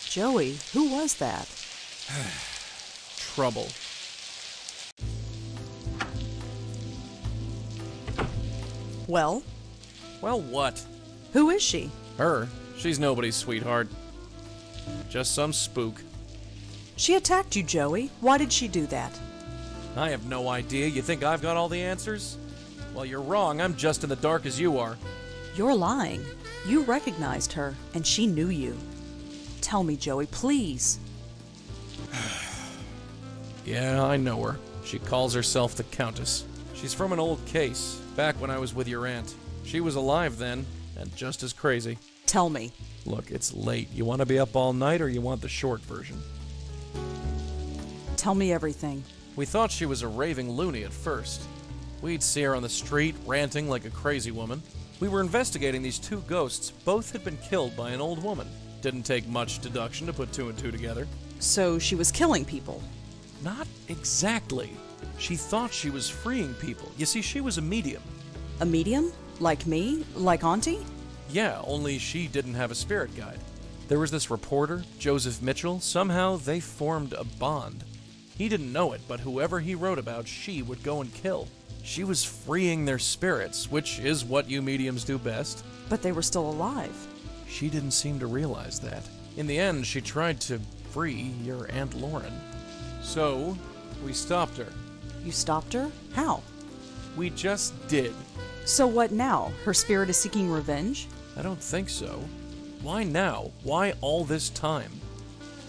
Joey, who was that? Trouble. Well? Well, what? Who is she? Her? She's nobody's sweetheart. Just some spook. She attacked you, Joey. Why did she do that? I have no idea. You think I've got all the answers? Well, you're wrong. I'm just in the dark as you are. You're lying. You recognized her, and she knew you. Tell me, Joey, please. Yeah, I know her. She calls herself the Countess. She's from an old case, back when I was with your aunt. She was alive then, and just as crazy. Tell me. Look, it's late. You want to be up all night, or you want the short version? Tell me everything. We thought she was a raving loony at first. We'd see her on the street, ranting like a crazy woman. We were investigating these two ghosts. Both had been killed by an old woman. Didn't take much deduction to put two and two together. So she was killing people? Not exactly. She thought she was freeing people. You see, she was a medium. A medium? Like me? Like Auntie? Yeah, only she didn't have a spirit guide. There was this reporter, Joseph Mitchell. Somehow they formed a bond. He didn't know it, but whoever he wrote about, she would go and kill. She was freeing their spirits, which is what you mediums do best. But they were still alive. She didn't seem to realize that. In the end, she tried to free your Aunt Lauren. So, we stopped her. You stopped her? How? We just did. So what now? Her spirit is seeking revenge? I don't think so. Why now? Why all this time?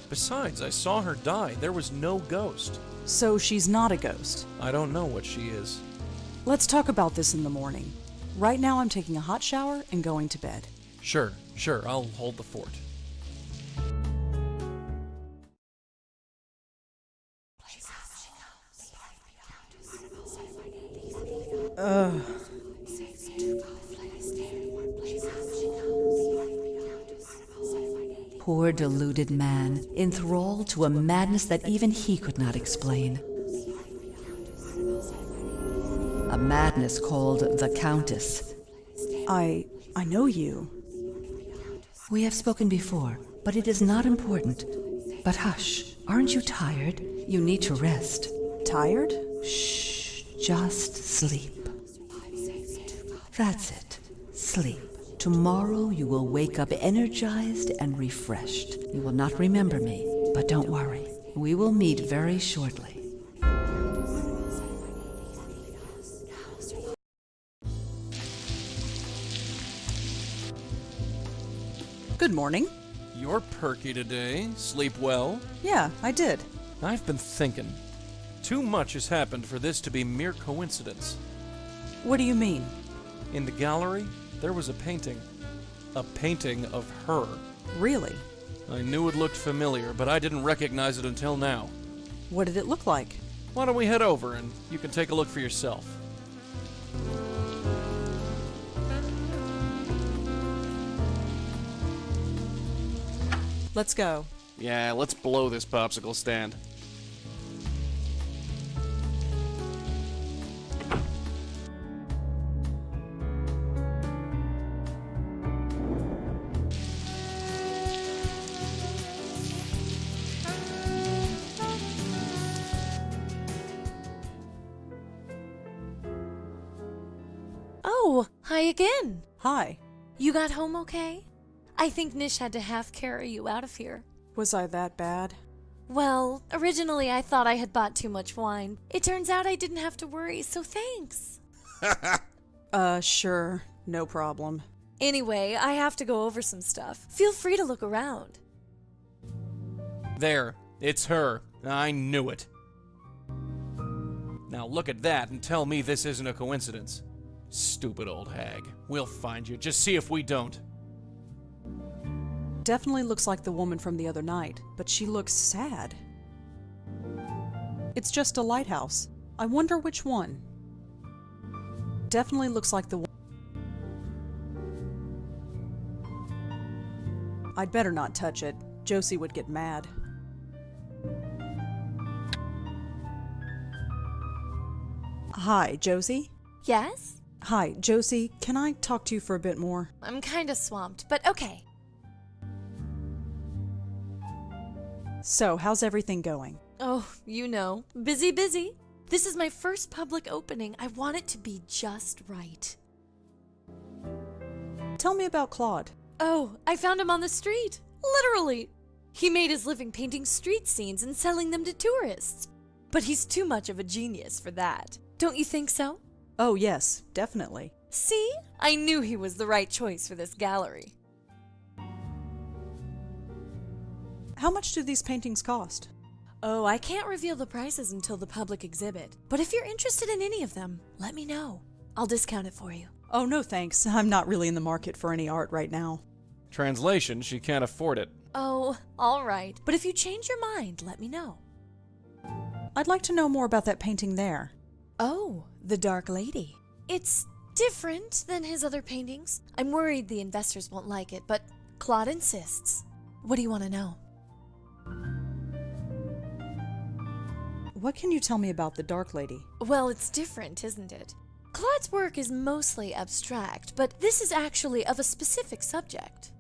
Besides, I saw her die. There was no ghost. So she's not a ghost? I don't know what she is. Let's talk about this in the morning. Right now I'm taking a hot shower and going to bed. Sure. I'll hold the fort. Poor deluded man, enthralled to a madness that even he could not explain. A madness called the Countess. I know you. We have spoken before, but it is not important. But hush, aren't you tired? You need to rest. Tired? Shh, just sleep. That's it. Sleep. Tomorrow you will wake up energized and refreshed. You will not remember me, but don't worry. We will meet very shortly. Good morning. You're perky today. Sleep well? Yeah, I did. I've been thinking. Too much has happened for this to be mere coincidence. What do you mean? In the gallery, there was a painting. A painting of her. Really? I knew it looked familiar, but I didn't recognize it until now. What did it look like? Why don't we head over and you can take a look for yourself? Let's go. Yeah, let's blow this popsicle stand. Hi again. Hi. You got home okay? I think Nish had to half carry you out of here. Was I that bad? Well, originally I thought I had bought too much wine. It turns out I didn't have to worry, so thanks. Sure. No problem. Anyway, I have to go over some stuff. Feel free to look around. There. It's her. I knew it. Now look at that and tell me this isn't a coincidence. Stupid old hag. We'll find you. Just see if we don't. Definitely looks like the woman from the other night, but she looks sad. It's just a lighthouse. I wonder which one. Definitely looks like the one. I'd better not touch it. Josie would get mad. Hi, Josie? Yes? Hi, Josie. Can I talk to you for a bit more? I'm kinda swamped, but okay. So, how's everything going? Oh, you know, busy. This is my first public opening. I want it to be just right. Tell me about Claude. Oh, I found him on the street. Literally. He made his living painting street scenes and selling them to tourists. But he's too much of a genius for that. Don't you think so? Oh, yes, definitely. See? I knew he was the right choice for this gallery. How much do these paintings cost? Oh, I can't reveal the prices until the public exhibit. But if you're interested in any of them, let me know. I'll discount it for you. Oh, no thanks. I'm not really in the market for any art right now. Translation, she can't afford it. Oh, all right. But if you change your mind, let me know. I'd like to know more about that painting there. Oh, the Dark Lady. It's different than his other paintings. I'm worried the investors won't like it, but Claude insists. What do you want to know? What can you tell me about the Dark Lady? Well, it's different, isn't it? Claude's work is mostly abstract, but this is actually of a specific subject.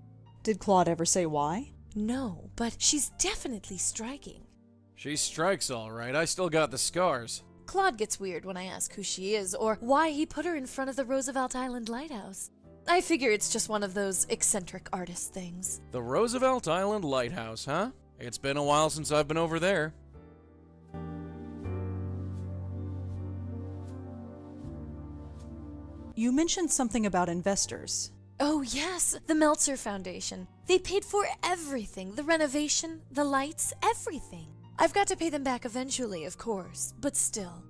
Did Claude ever say why? No, but she's definitely striking. She strikes all right. I still got the scars. Claude gets weird when I ask who she is or why he put her in front of the Roosevelt Island Lighthouse. I figure it's just one of those eccentric artist things. The Roosevelt Island Lighthouse, huh? It's been a while since I've been over there. You mentioned something about investors. Oh yes, the Meltzer Foundation. They paid for everything, the renovation, the lights, everything. I've got to pay them back eventually, of course, but still.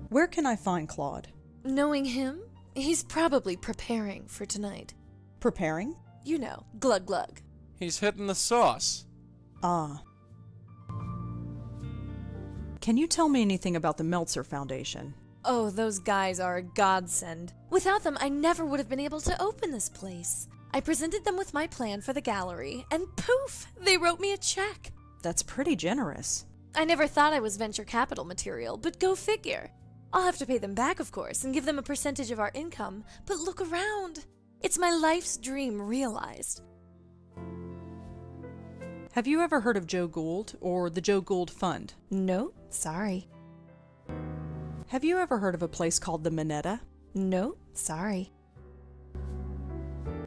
Where can I find Claude? Knowing him, he's probably preparing for tonight. Preparing? You know, glug glug. He's hitting the sauce. Ah. Can you tell me anything about the Meltzer Foundation? Oh, those guys are a godsend. Without them, I never would have been able to open this place. I presented them with my plan for the gallery, and poof, they wrote me a check. That's pretty generous. I never thought I was venture capital material, but go figure. I'll have to pay them back, of course, and give them a percentage of our income, but look around. It's my life's dream realized. Have you ever heard of Joe Gould or the Joe Gould Fund? No, sorry. Have you ever heard of a place called the Minetta? No, sorry.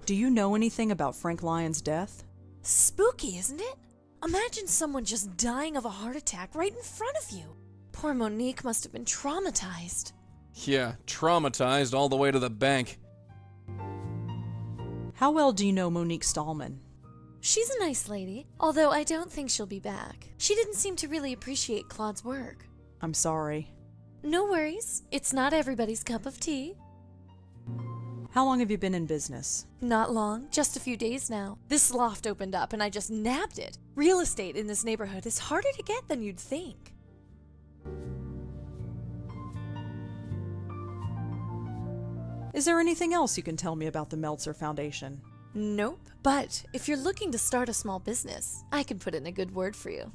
Do you know anything about Frank Lyon's death? Spooky, isn't it? Imagine someone just dying of a heart attack right in front of you. Poor Monique must have been traumatized. Yeah, traumatized all the way to the bank. How well do you know Monique Stallman? She's a nice lady, although I don't think she'll be back. She didn't seem to really appreciate Claude's work. I'm sorry. No worries. It's not everybody's cup of tea. How long have you been in business? Not long, just a few days now. This loft opened up and I just nabbed it. Real estate in this neighborhood is harder to get than you'd think. Is there anything else you can tell me about the Meltzer Foundation? Nope, but if you're looking to start a small business, I can put in a good word for you.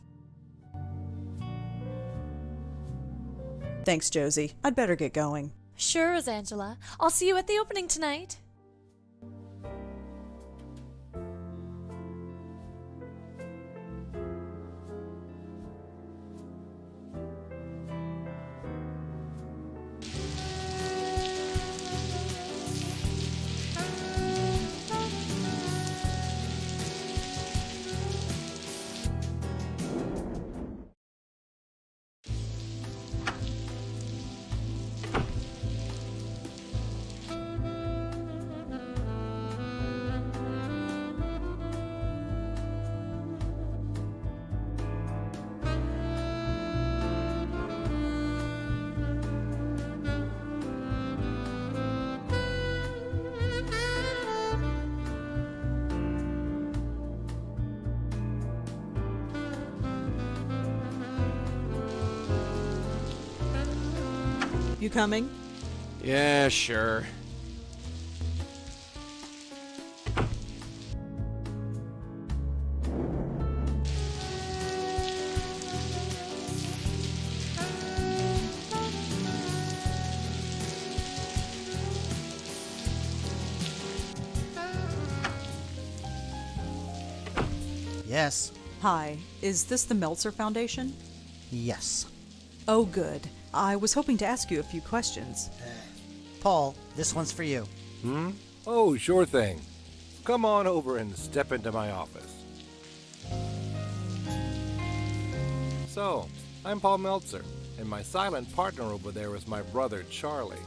Thanks, Josie. I'd better get going. Sure, Angela. I'll see you at the opening tonight. You coming? Yeah, sure. Yes. Hi, is this the Meltzer Foundation? Yes. Oh, good. I was hoping to ask you a few questions. Paul, this one's for you. Oh, sure thing. Come on over and step into my office. So, I'm Paul Meltzer, and my silent partner over there is my brother, Charlie.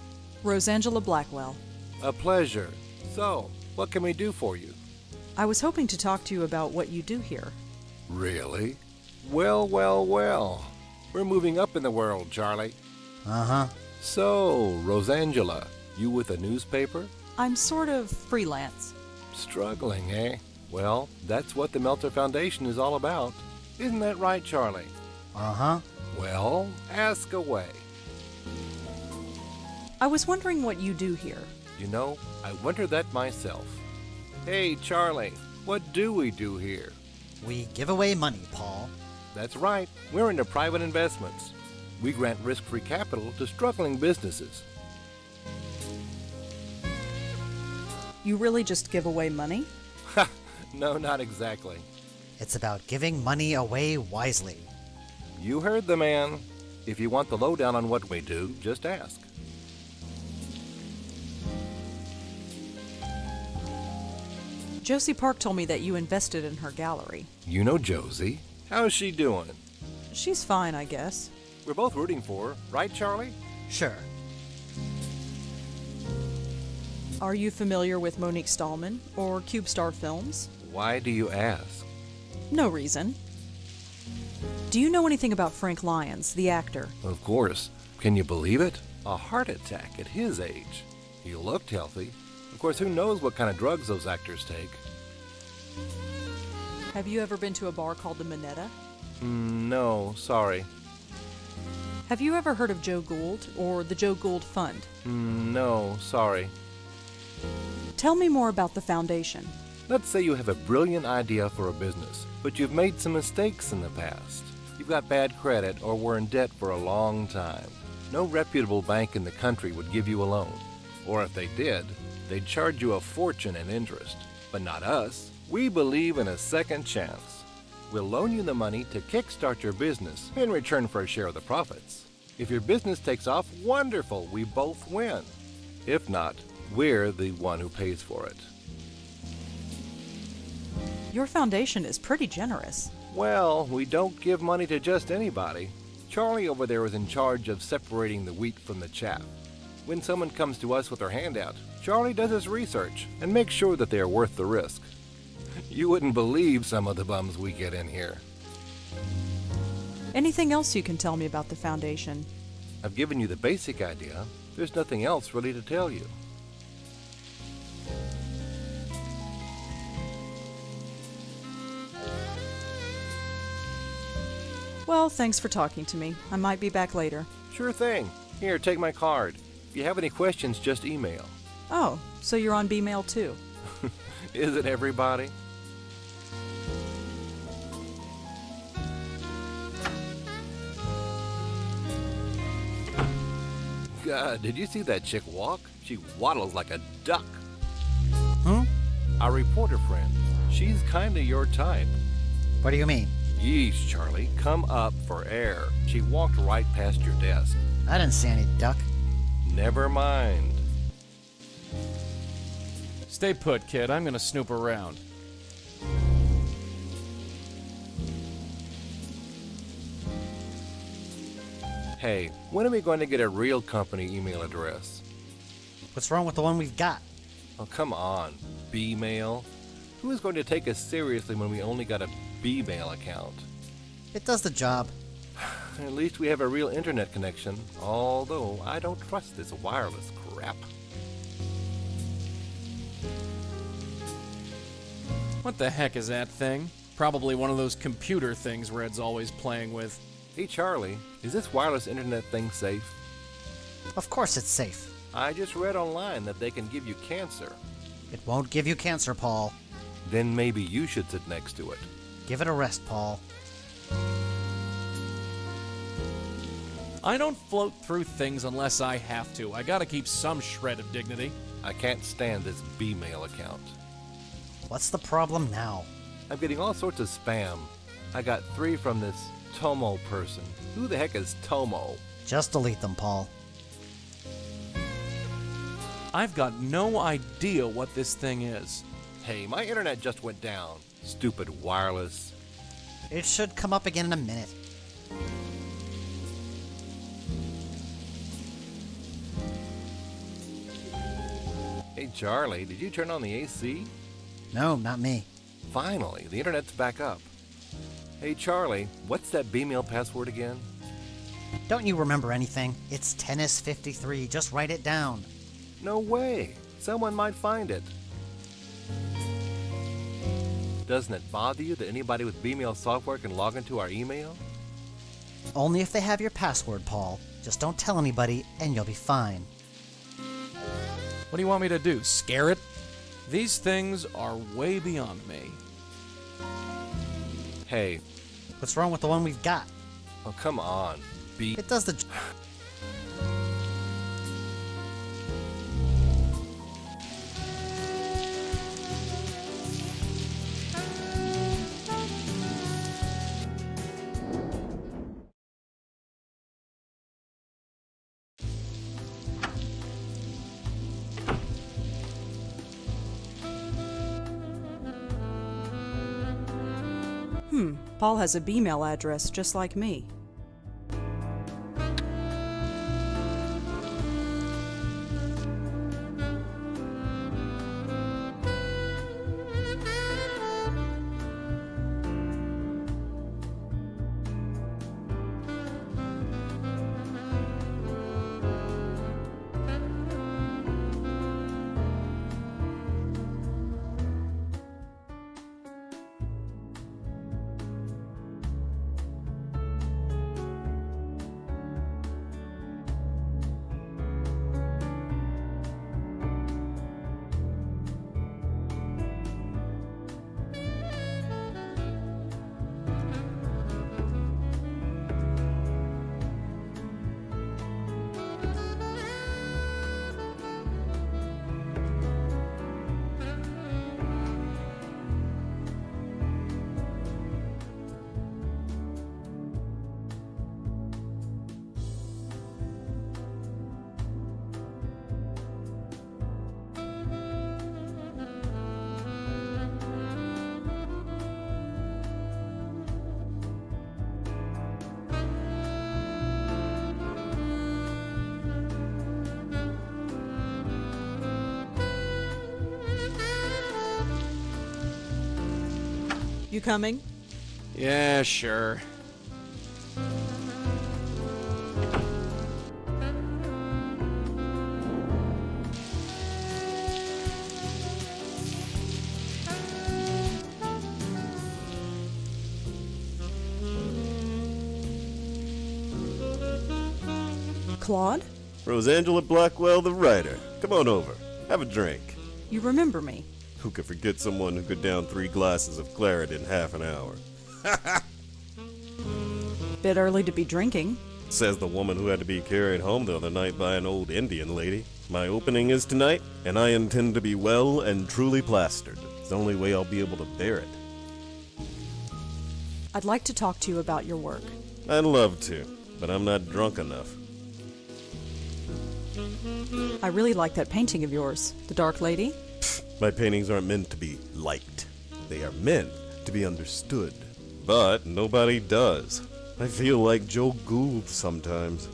Rosangela Blackwell. A pleasure. So, what can we do for you? I was hoping to talk to you about what you do here. Really? Well, well, well. We're moving up in the world, Charlie. Uh-huh. So, Rosangela, you with a newspaper? I'm sort of freelance. Struggling, eh? Well, that's what the Meltzer Foundation is all about. Isn't that right, Charlie? Uh-huh. Well, ask away. I was wondering what you do here. You know, I wonder that myself. Hey, Charlie, what do we do here? We give away money, Paul. That's right. We're into private investments. We grant risk-free capital to struggling businesses. You really just give away money? Ha! No, not exactly. It's about giving money away wisely. You heard the man. If you want the lowdown on what we do, just ask. Josie Park told me that you invested in her gallery. You know Josie. How's she doing? She's fine, I guess. We're both rooting for her, right, Charlie? Sure. Are you familiar with Monique Stallman or CubeStar Films? Why do you ask? No reason. Do you know anything about Frank Lyons, the actor? Of course. Can you believe it? A heart attack at his age. He looked healthy. Of course, who knows what kind of drugs those actors take? Have you ever been to a bar called the Minetta? No, sorry. Have you ever heard of Joe Gould or the Joe Gould Fund? No, sorry. Tell me more about the foundation. Let's say you have a brilliant idea for a business, but you've made some mistakes in the past. You've got bad credit or were in debt for a long time. No reputable bank in the country would give you a loan. Or if they did, they'd charge you a fortune in interest. But not us. We believe in a second chance. We'll loan you the money to kickstart your business in return for a share of the profits. If your business takes off, wonderful, we both win. If not, we're the one who pays for it. Your foundation is pretty generous. Well, we don't give money to just anybody. Charlie over there is in charge of separating the wheat from the chaff. When someone comes to us with their hand out, Charlie does his research and makes sure that they are worth the risk. You wouldn't believe some of the bums we get in here. Anything else you can tell me about the foundation? I've given you the basic idea. There's nothing else really to tell you. Well, thanks for talking to me. I might be back later. Sure thing. Here, take my card. If you have any questions, just email. Oh, so you're on B-mail too? Is it everybody? God, did you see that chick walk? She waddles like a duck. Our reporter friend. She's kinda your type. What do you mean? Yeesh, Charlie, come up for air. She walked right past your desk. I didn't see any duck. Never mind. Stay put, kid. I'm gonna snoop around. Hey, when are we going to get a real company email address? What's wrong with the one we've got? Oh, come on. B-mail? Who is going to take us seriously when we only got a B-mail account? It does the job. At least we have a real internet connection, although I don't trust this wireless crap. What the heck is that thing? Probably one of those computer things Red's always playing with. Hey, Charlie, is this wireless internet thing safe? Of course it's safe. I just read online that they can give you cancer. It won't give you cancer, Paul. Then maybe you should sit next to it. Give it a rest, Paul. I don't float through things unless I have to. I gotta keep some shred of dignity. I can't stand this B-mail account. What's the problem now? I'm getting all sorts of spam. I got 3 from this Tomo person. Who the heck is Tomo? Just delete them, Paul. I've got no idea what this thing is. Hey, my internet just went down. Stupid wireless. It should come up again in a minute. Hey, Charlie, did you turn on the AC? No, not me. Finally, the internet's back up. Hey, Charlie, what's that B-mail password again? Don't you remember anything? It's tennis53. Just write it down. No way. Someone might find it. Doesn't it bother you that anybody with B-mail software can log into our email? Only if they have your password, Paul. Just don't tell anybody, and you'll be fine. What do you want me to do, scare it? These things are way beyond me. Hey. What's wrong with the one we've got? Oh, come on. It does the... Paul has a B-mail address just like me. You coming? Yeah, sure. Claude? Rosangela Blackwell, the writer. Come on over. Have a drink. You remember me? Who could forget someone who could down 3 glasses of claret in half an hour? Bit early to be drinking. Says the woman who had to be carried home the other night by an old Indian lady. My opening is tonight, and I intend to be well and truly plastered. It's the only way I'll be able to bear it. I'd like to talk to you about your work. I'd love to, but I'm not drunk enough. I really like that painting of yours, The Dark Lady. My paintings aren't meant to be liked. They are meant to be understood. But nobody does. I feel like Joe Gould sometimes.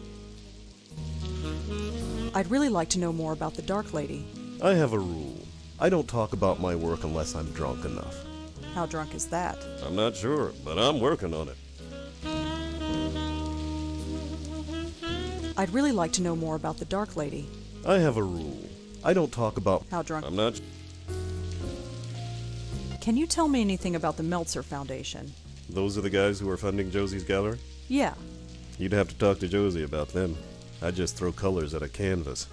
I'd really like to know more about The Dark Lady. I have a rule. I don't talk about my work unless I'm drunk enough. How drunk is that? I'm not sure, but I'm working on it. I'd really like to know more about The Dark Lady. I have a rule. I don't talk about... How drunk... I'm not... Can you tell me anything about the Meltzer Foundation? Those are the guys who are funding Josie's gallery? Yeah. You'd have to talk to Josie about them. I just throw colors at a canvas.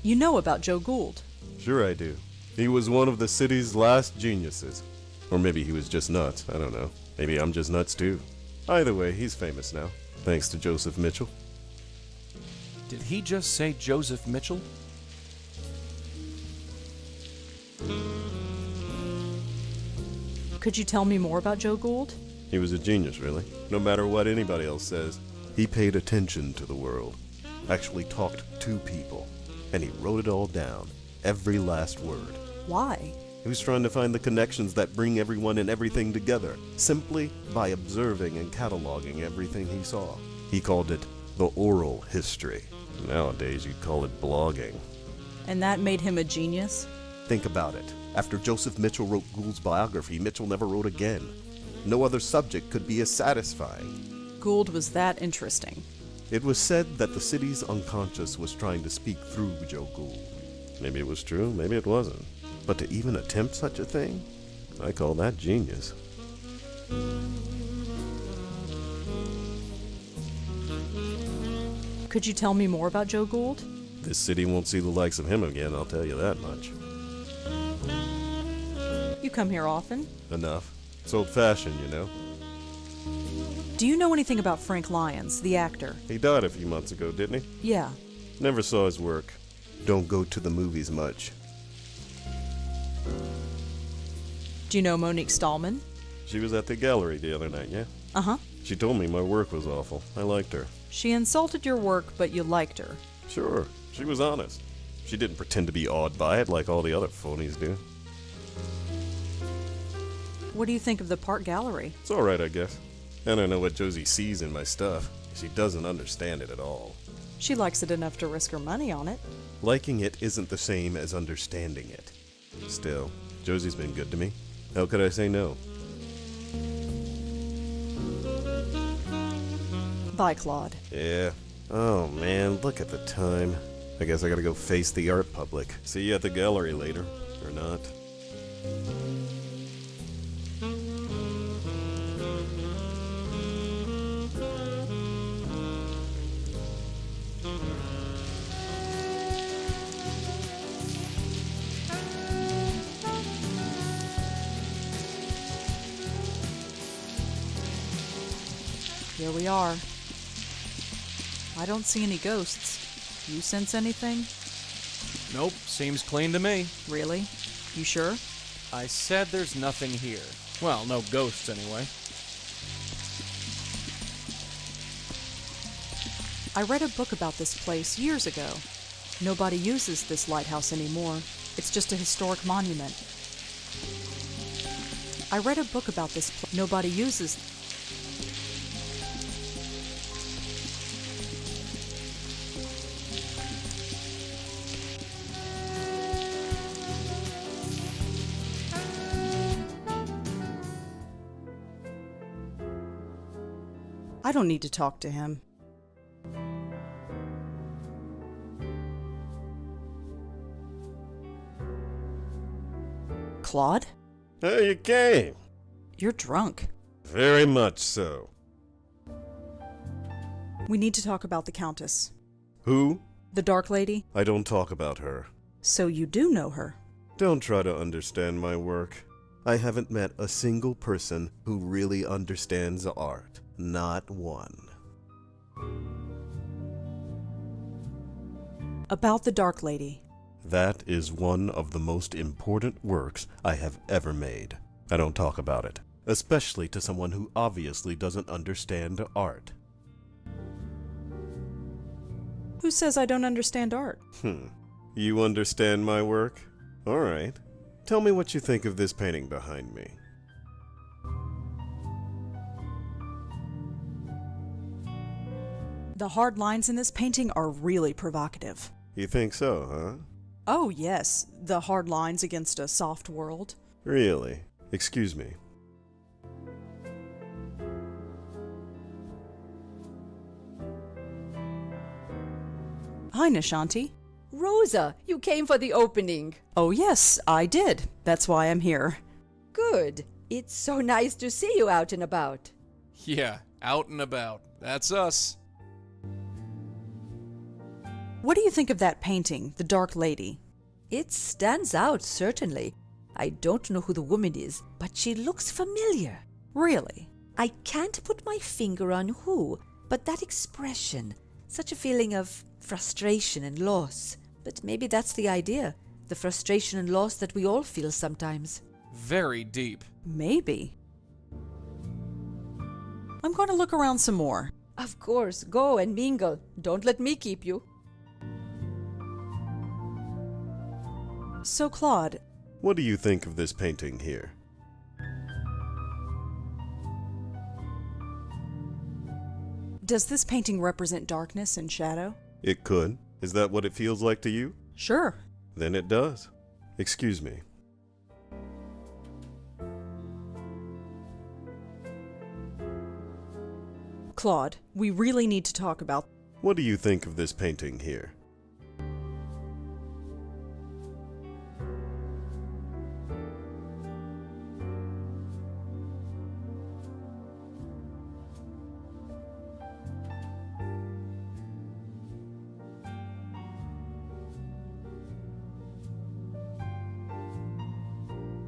You know about Joe Gould. Sure I do. He was one of the city's last geniuses. Or maybe he was just nuts, I don't know. Maybe I'm just nuts too. Either way, he's famous now, thanks to Joseph Mitchell. Did he just say Joseph Mitchell? Could you tell me more about Joe Gould? He was a genius, really. No matter what anybody else says, he paid attention to the world. Actually talked to people. And he wrote it all down. Every last word. Why? He was trying to find the connections that bring everyone and everything together, simply by observing and cataloging everything he saw. He called it the oral history. Nowadays, you'd call it blogging. And that made him a genius? Think about it. After Joseph Mitchell wrote Gould's biography, Mitchell never wrote again. No other subject could be as satisfying. Gould was that interesting. It was said that the city's unconscious was trying to speak through Joe Gould. Maybe it was true, maybe it wasn't. But to even attempt such a thing, I call that genius. Could you tell me more about Joe Gould? This city won't see the likes of him again, I'll tell you that much. You come here often? Enough. It's old-fashioned, you know. Do you know anything about Frank Lyons, the actor? He died a few months ago, didn't he? Yeah. Never saw his work. Don't go to the movies much. Do you know Monique Stallman? She was at the gallery the other night, yeah? Uh-huh. She told me my work was awful. I liked her. She insulted your work, but you liked her. Sure. She was honest. She didn't pretend to be awed by it like all the other phonies do. What do you think of the Park Gallery? It's alright, I guess. I don't know what Josie sees in my stuff. She doesn't understand it at all. She likes it enough to risk her money on it. Liking it isn't the same as understanding it. Still, Josie's been good to me. How could I say no? Bye, Claude. Yeah. Oh man, look at the time. I guess I gotta go face the art public. See you at the gallery later. Or not. Here we are. I don't see any ghosts. You sense anything? Nope, seems clean to me. Really? You sure? I said there's nothing here. Well, no ghosts anyway. I read a book about this place years ago. Nobody uses this lighthouse anymore. It's just a historic monument. I read a book about this place. Nobody uses. I don't need to talk to him. Claude? Oh, you came. You're drunk. Very much so. We need to talk about the Countess. Who? The Dark Lady? I don't talk about her. So you do know her? Don't try to understand my work. I haven't met a single person who really understands art. Not one. About the Dark Lady. That is one of the most important works I have ever made. I don't talk about it, especially to someone who obviously doesn't understand art. Who says I don't understand art? You understand my work? All right. Tell me what you think of this painting behind me. The hard lines in this painting are really provocative. You think so, huh? Oh, yes. The hard lines against a soft world. Really? Excuse me. Hi, Nishanti. Rosa, you came for the opening. Oh, yes, I did. That's why I'm here. Good. It's so nice to see you out and about. Yeah, out and about. That's us. What do you think of that painting, The Dark Lady? It stands out, certainly. I don't know who the woman is, but she looks familiar. Really? I can't put my finger on who, but that expression, such a feeling of frustration and loss. But maybe that's the idea, the frustration and loss that we all feel sometimes. Very deep. Maybe. I'm going to look around some more. Of course, go and mingle. Don't let me keep you. So, Claude, What do you think of this painting here? does this painting represent darkness and shadow? It could. Is that what it feels like to you? Sure. Then it does. Excuse me. Claude, we really need to talk about... What do you think of this painting here?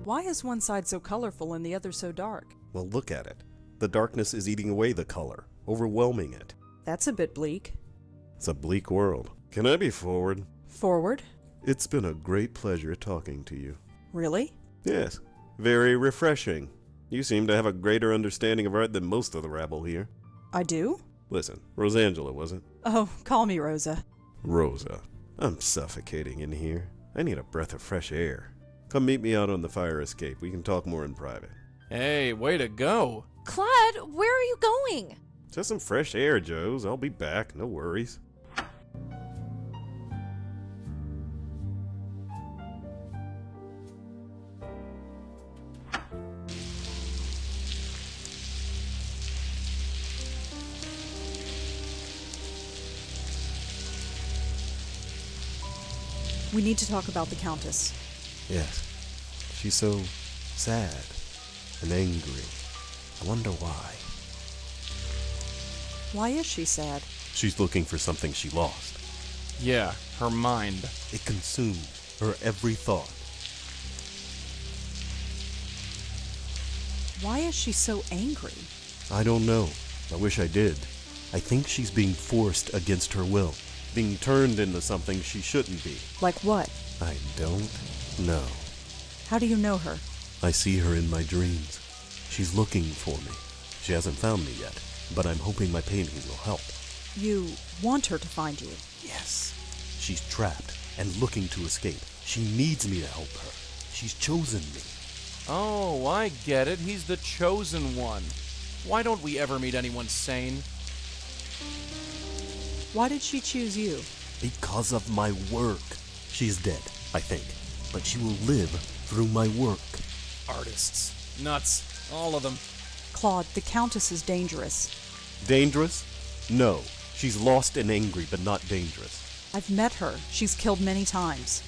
Why is one side so colorful and the other so dark? Well, look at it. The darkness is eating away the color, overwhelming it. That's a bit bleak. It's a bleak world. Can I be forward? Forward? It's been a great pleasure talking to you. Really? Yes, very refreshing. You seem to have a greater understanding of art than most of the rabble here. I do? Listen, Rosangela, was it? Oh, call me Rosa. Rosa, I'm suffocating in here. I need a breath of fresh air. Come meet me out on the fire escape. We can talk more in private. Hey, way to go. Claude, where are you going? Just some fresh air, Joes. I'll be back, no worries. We need to talk about the Countess. Yes, she's so sad and angry. I wonder why. Why is she sad? She's looking for something she lost. Yeah, her mind. It consumed her every thought. Why is she so angry? I don't know. I wish I did. I think she's being forced against her will, being turned into something she shouldn't be. Like what? I don't know. How do you know her? I see her in my dreams. She's looking for me. She hasn't found me yet, but I'm hoping my painting will help. You want her to find you? Yes. She's trapped and looking to escape. She needs me to help her. She's chosen me. Oh, I get it. He's the chosen one. Why don't we ever meet anyone sane? Why did she choose you? Because of my work. She's dead, I think, but she will live through my work. Artists. Nuts. All of them. Claude, the Countess is dangerous. Dangerous? No. She's lost and angry, but not dangerous. I've met her. She's killed many times.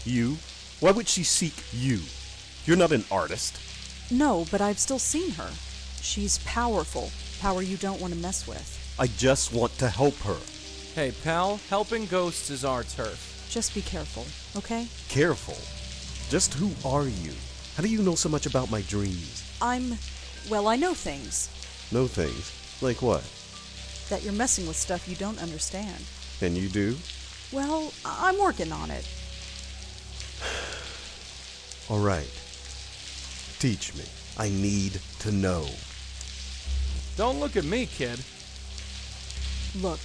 You? Why would she seek you? You're not an artist. No, but I've still seen her. She's powerful. Power you don't want to mess with. I just want to help her. Hey, pal, helping ghosts is our turf. Just be careful, okay? Careful? Just who are you? How do you know so much about my dreams? Well, I know things. Know things? Like what? That you're messing with stuff you don't understand. And you do? Well, I'm working on it. All right. Teach me. I need to know. Don't look at me, kid. Look,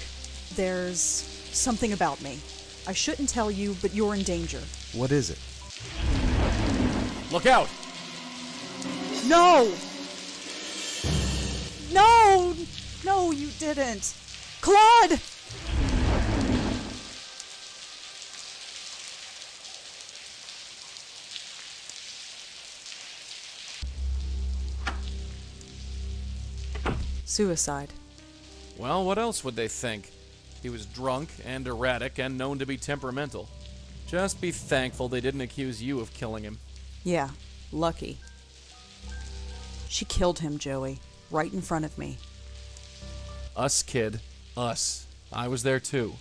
there's something about me. I shouldn't tell you, but you're in danger. What is it? Look out! No! No! No, you didn't. Claude! Suicide. Well, what else would they think? He was drunk and erratic and known to be temperamental. Just be thankful they didn't accuse you of killing him. Yeah, lucky. She killed him, Joey, right in front of me. Us, kid. Us. I was there too.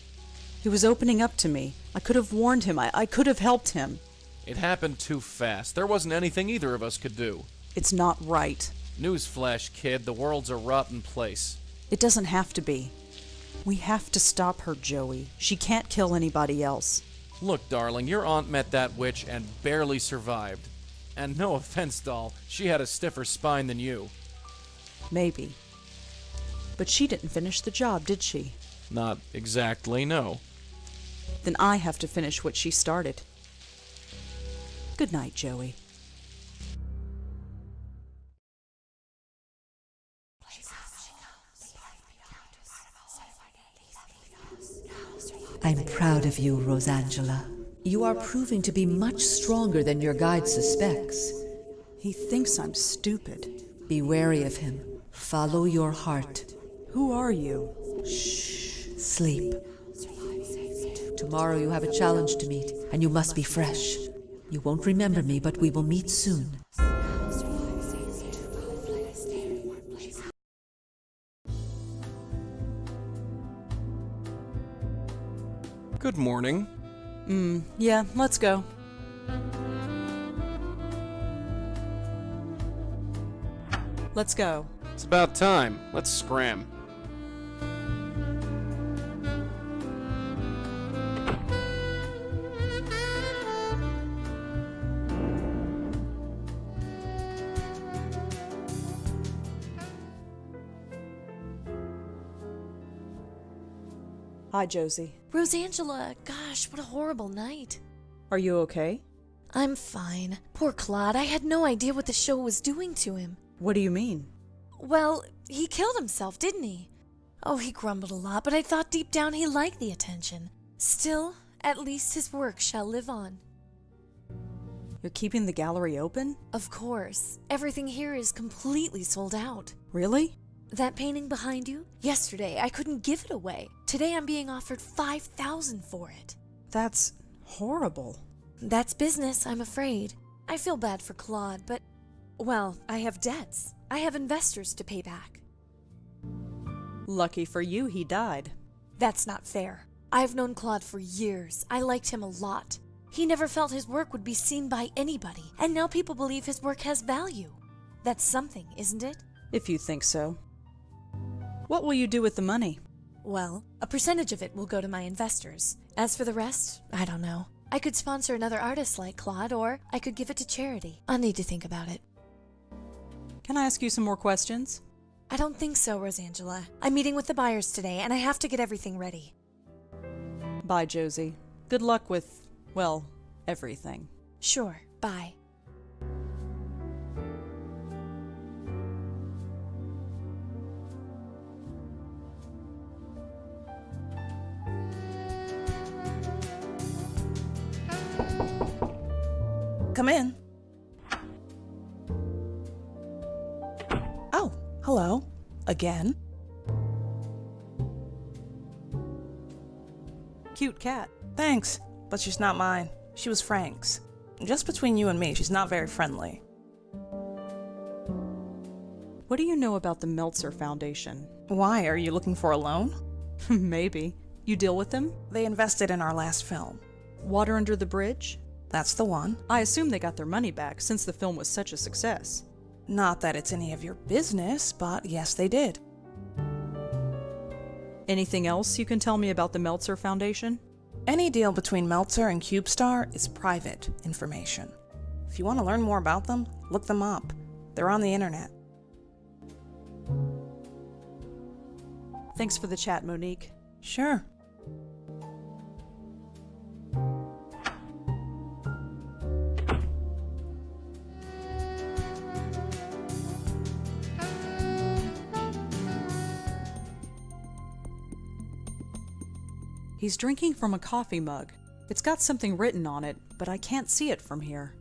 He was opening up to me. I could have warned him. I could have helped him. It happened too fast. There wasn't anything either of us could do. It's not right. Newsflash, kid. The world's a rotten place. It doesn't have to be. We have to stop her, Joey. She can't kill anybody else. Look, darling, your aunt met that witch and barely survived. And no offense, doll, she had a stiffer spine than you. Maybe. But she didn't finish the job, did she? Not exactly, no. Then I have to finish what she started. Good night, Joey. I'm proud of you, Rosangela. You are proving to be much stronger than your guide suspects. He thinks I'm stupid. Be wary of him. Follow your heart. Who are you? Shh. Sleep. Tomorrow you have a challenge to meet, and you must be fresh. You won't remember me, but we will meet soon. Good morning. Yeah, let's go. Let's go. It's about time. Let's scram. Hi, Josie. Rosangela, gosh, what a horrible night. Are you okay? I'm fine. Poor Claude, I had no idea what the show was doing to him. What do you mean? Well, he killed himself, didn't he? Oh, he grumbled a lot, but I thought deep down he liked the attention. Still, at least his work shall live on. You're keeping the gallery open? Of course. Everything here is completely sold out. Really? That painting behind you? Yesterday, I couldn't give it away. Today, I'm being offered $5,000 for it. That's horrible. That's business, I'm afraid. I feel bad for Claude, but, well, I have debts. I have investors to pay back. Lucky for you, he died. That's not fair. I've known Claude for years. I liked him a lot. He never felt his work would be seen by anybody, and now people believe his work has value. That's something, isn't it? If you think so. What will you do with the money? Well, a percentage of it will go to my investors. As for the rest, I don't know. I could sponsor another artist like Claude, or I could give it to charity. I'll need to think about it. Can I ask you some more questions? I don't think so, Rosangela. I'm meeting with the buyers today, and I have to get everything ready. Bye, Josie. Good luck with, well, everything. Sure, bye. Come in. Oh, hello. Again. Cute cat. Thanks, but she's not mine. She was Frank's. Just between you and me, she's not very friendly. What do you know about the Meltzer Foundation? Why? Are you looking for a loan? Maybe. You deal with them? They invested in our last film. Water Under the Bridge? That's the one. I assume they got their money back since the film was such a success. Not that it's any of your business, but yes, they did. Anything else you can tell me about the Meltzer Foundation? Any deal between Meltzer and CubeStar is private information. If you want to learn more about them, look them up. They're on the internet. Thanks for the chat, Monique. Sure. He's drinking from a coffee mug. It's got something written on it, but I can't see it from here.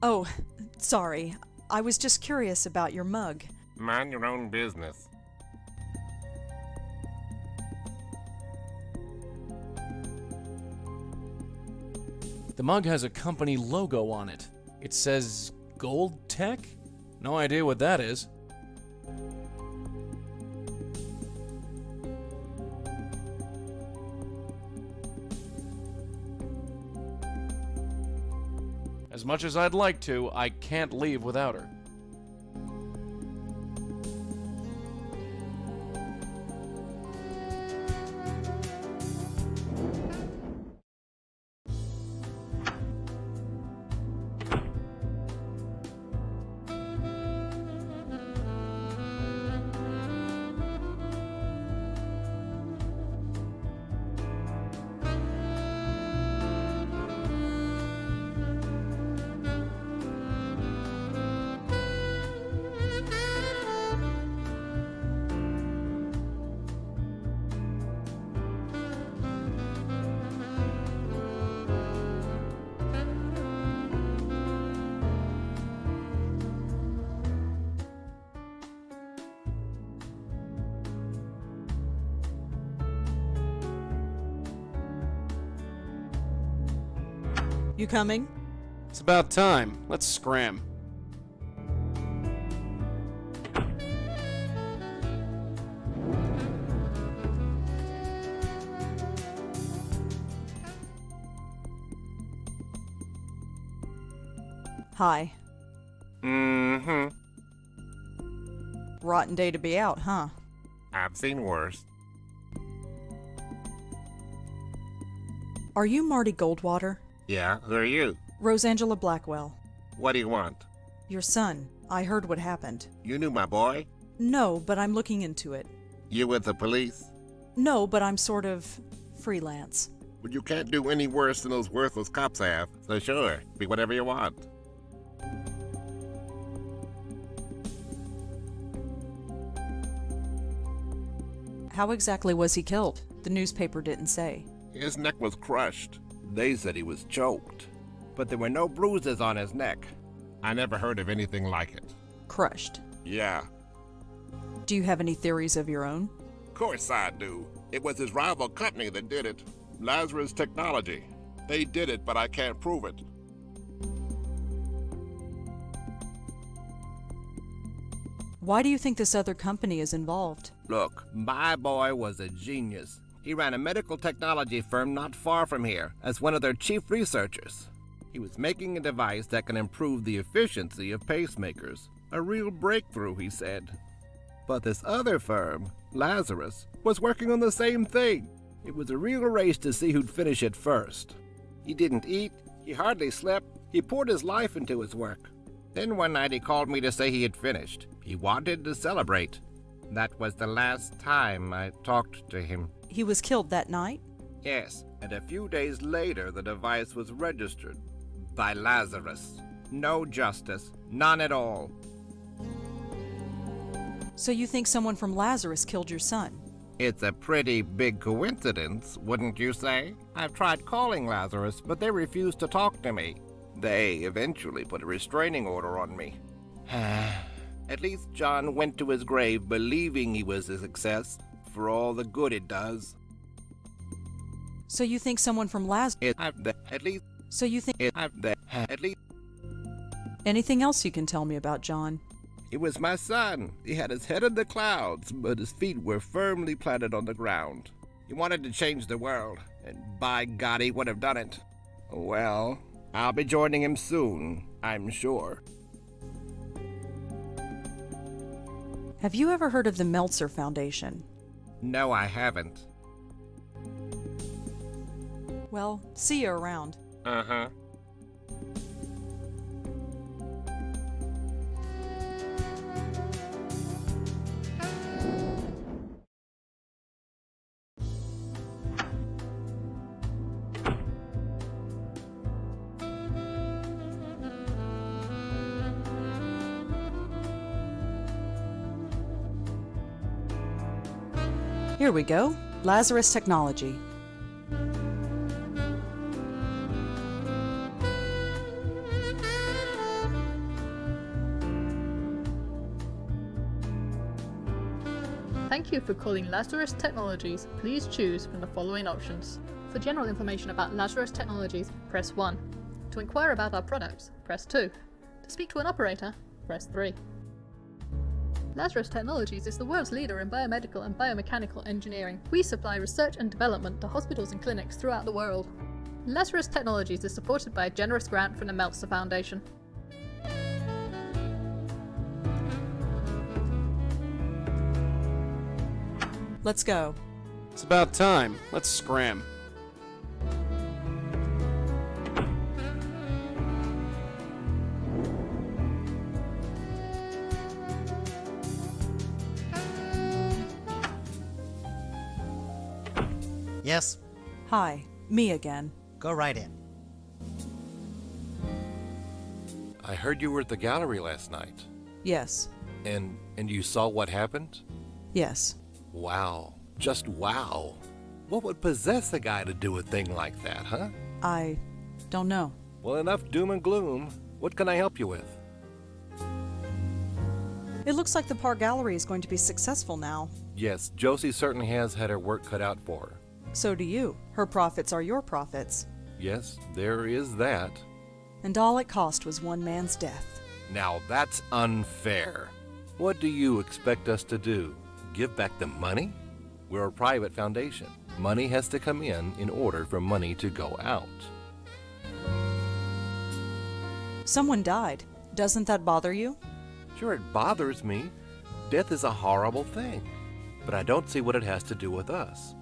Oh, sorry. I was just curious about your mug. Mind your own business. The mug has a company logo on it. It says Gold Tech? No idea what that is. As much as I'd like to, I can't leave without her. You coming? It's about time. Let's scram. Hi. Mm-hmm. Rotten day to be out, huh? I've seen worse. Are you Marty Goldwater? Yeah, who are you? Rosangela Blackwell. What do you want? Your son. I heard what happened. You knew my boy? No, but I'm looking into it. You with the police? No, but I'm sort of freelance. Well, you can't do any worse than those worthless cops have, so sure, be whatever you want. How exactly was he killed? The newspaper didn't say. His neck was crushed. They said he was choked, but there were no bruises on his neck. I never heard of anything like it. Crushed. Yeah. Do you have any theories of your own? Of course I do. It was his rival company that did it. Lazarus Technology. They did it, but I can't prove it. Why do you think this other company is involved? Look, my boy was a genius. He ran a medical technology firm not far from here as one of their chief researchers. He was making a device that can improve the efficiency of pacemakers. A real breakthrough, he said. But this other firm, Lazarus, was working on the same thing. It was a real race to see who'd finish it first. He didn't eat, he hardly slept, he poured his life into his work. Then one night he called me to say he had finished. He wanted to celebrate. That was the last time I talked to him. He was killed that night? Yes, and a few days later the device was registered by Lazarus. No justice, none at all. So you think someone from Lazarus killed your son? It's a pretty big coincidence, wouldn't you say? I've tried calling Lazarus, but they refused to talk to me. They eventually put a restraining order on me. At least John went to his grave believing he was a success, for all the good it does. So you think someone from Lazarus... So you think... Anything else you can tell me about John? It was my son. He had his head in the clouds, but his feet were firmly planted on the ground. He wanted to change the world, and by God, he would have done it. Well, I'll be joining him soon, I'm sure. Have you ever heard of the Meltzer Foundation? No, I haven't. Well, see you around. Uh-huh. Here we go. Lazarus Technology. Thank you for calling Lazarus Technologies. Please choose from the following options. For general information about Lazarus Technologies, press 1. To inquire about our products, press 2. To speak to an operator, press 3. Lazarus Technologies is the world's leader in biomedical and biomechanical engineering. We supply research and development to hospitals and clinics throughout the world. Lazarus Technologies is supported by a generous grant from the Meltzer Foundation. Let's go. It's about time. Let's scram. Yes? Hi, me again. Go right in. I heard you were at the gallery last night. Yes. And you saw what happened? Yes. Wow. Just wow. What would possess a guy to do a thing like that, huh? I don't know. Well, enough doom and gloom. What can I help you with? It looks like the Park Gallery is going to be successful now. Yes, Josie certainly has had her work cut out for her. So do you. Her profits are your profits. Yes, there is that. And all it cost was one man's death. Now that's unfair. What do you expect us to do? Give back the money? We're a private foundation. Money has to come in order for money to go out. Someone died. Doesn't that bother you? Sure, it bothers me. Death is a horrible thing. But I don't see what it has to do with us.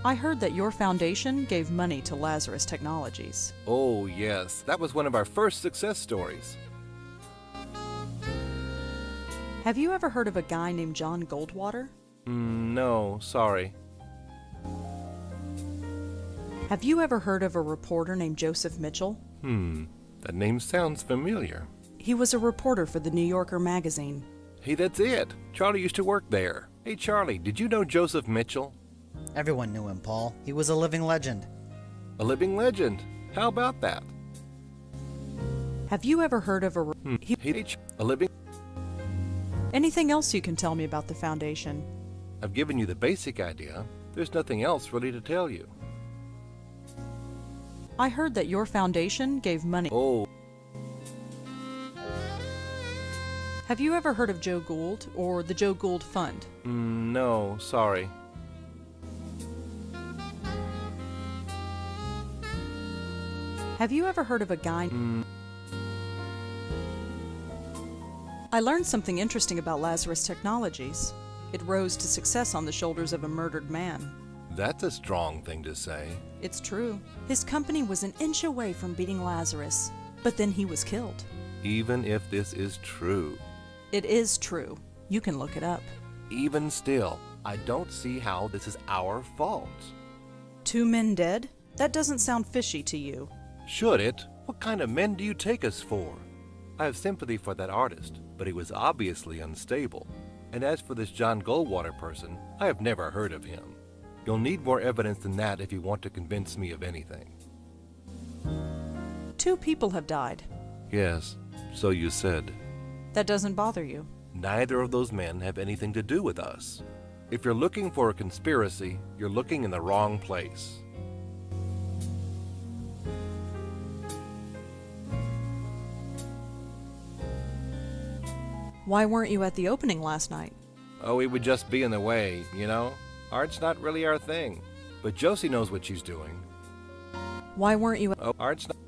I heard that your foundation gave money to Lazarus Technologies. Oh, yes. That was one of our first success stories. Have you ever heard of a guy named John Goldwater? No, sorry. Have you ever heard of a reporter named Joseph Mitchell? That name sounds familiar. He was a reporter for the New Yorker magazine. Hey, that's it. Charlie used to work there. Hey, Charlie, did you know Joseph Mitchell? Everyone knew him, Paul. He was a living legend. A living legend? How about that? Have you ever heard of a living... Anything else you can tell me about the foundation? I've given you the basic idea. There's nothing else really to tell you. I heard that your foundation gave money. Oh. Have you ever heard of Joe Gould or the Joe Gould Fund? No, sorry. Have you ever heard of a guy... I learned something interesting about Lazarus Technologies. It rose to success on the shoulders of a murdered man. That's a strong thing to say. It's true. His company was an inch away from beating Lazarus, but then he was killed. Even if this is true. It is true. You can look it up. Even still, I don't see how this is our fault. 2 men dead? That doesn't sound fishy to you. Should it? What kind of men do you take us for? I have sympathy for that artist, but he was obviously unstable. And as for this John Goldwater person, I have never heard of him. You'll need more evidence than that if you want to convince me of anything. 2 people have died. Yes, so you said. That doesn't bother you. Neither of those men have anything to do with us. If you're looking for a conspiracy, you're looking in the wrong place. Why weren't you at the opening last night? Oh, we would just be in the way, you know? Art's not really our thing. But Josie knows what she's doing. Why weren't you... Oh, art's not...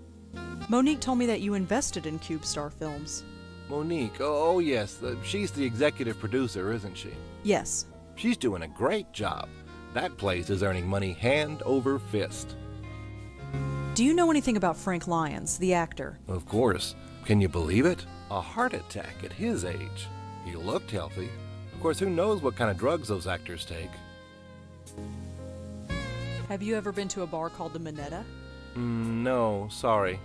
Monique told me that you invested in CubeStar Films. Monique, oh yes, she's the executive producer, isn't she? Yes. She's doing a great job. That place is earning money hand over fist. Do you know anything about Frank Lyons, the actor? Of course. Can you believe it? A heart attack at his age. He looked healthy. Of course, who knows what kind of drugs those actors take? Have you ever been to a bar called the Minetta? No, sorry.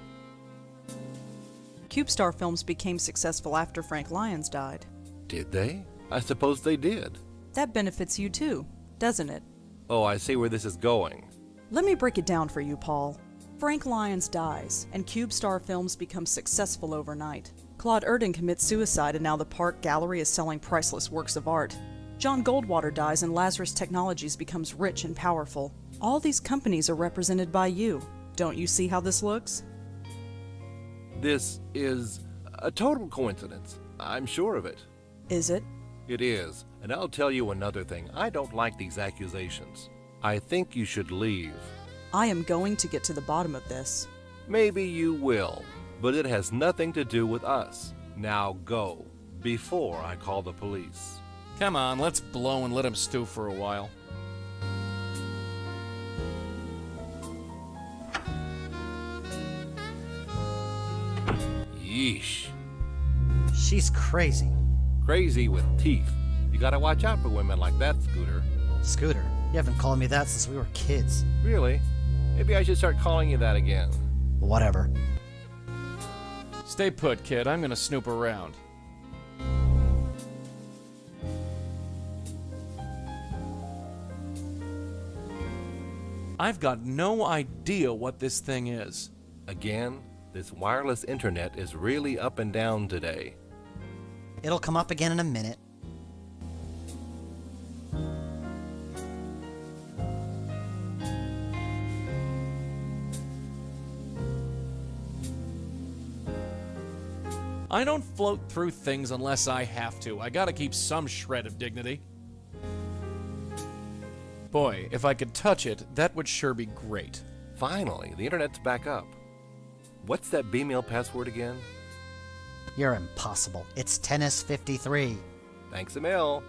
CubeStar Films became successful after Frank Lyons died. Did they? I suppose they did. That benefits you too, doesn't it? Oh, I see where this is going. Let me break it down for you, Paul. Frank Lyons dies, and CubeStar Films becomes successful overnight. Claude Erdin commits suicide, and now the Park Gallery is selling priceless works of art. John Goldwater dies, and Lazarus Technologies becomes rich and powerful. All these companies are represented by you. Don't you see how this looks? This is a total coincidence. I'm sure of it. Is it? It is, And I'll tell you another thing. I don't like these accusations. I think you should leave. I am going to get to the bottom of this. Maybe you will, but it has nothing to do with us. Now go, before I call the police. Come on, let's blow and let him stew for a while. Yeesh. She's crazy. Crazy with teeth. You gotta watch out for women like that, Scooter. Scooter, you haven't called me that since we were kids. Really? Maybe I should start calling you that again. Whatever. Stay put, kid. I'm gonna snoop around. I've got no idea what this thing is. Again, this wireless internet is really up and down today. It'll come up again in a minute. I don't float through things unless I have to. I gotta keep some shred of dignity. Boy, if I could touch it, that would sure be great. Finally, the internet's back up. What's that B-mail password again? You're impossible. It's tennis53. Thanks a mil.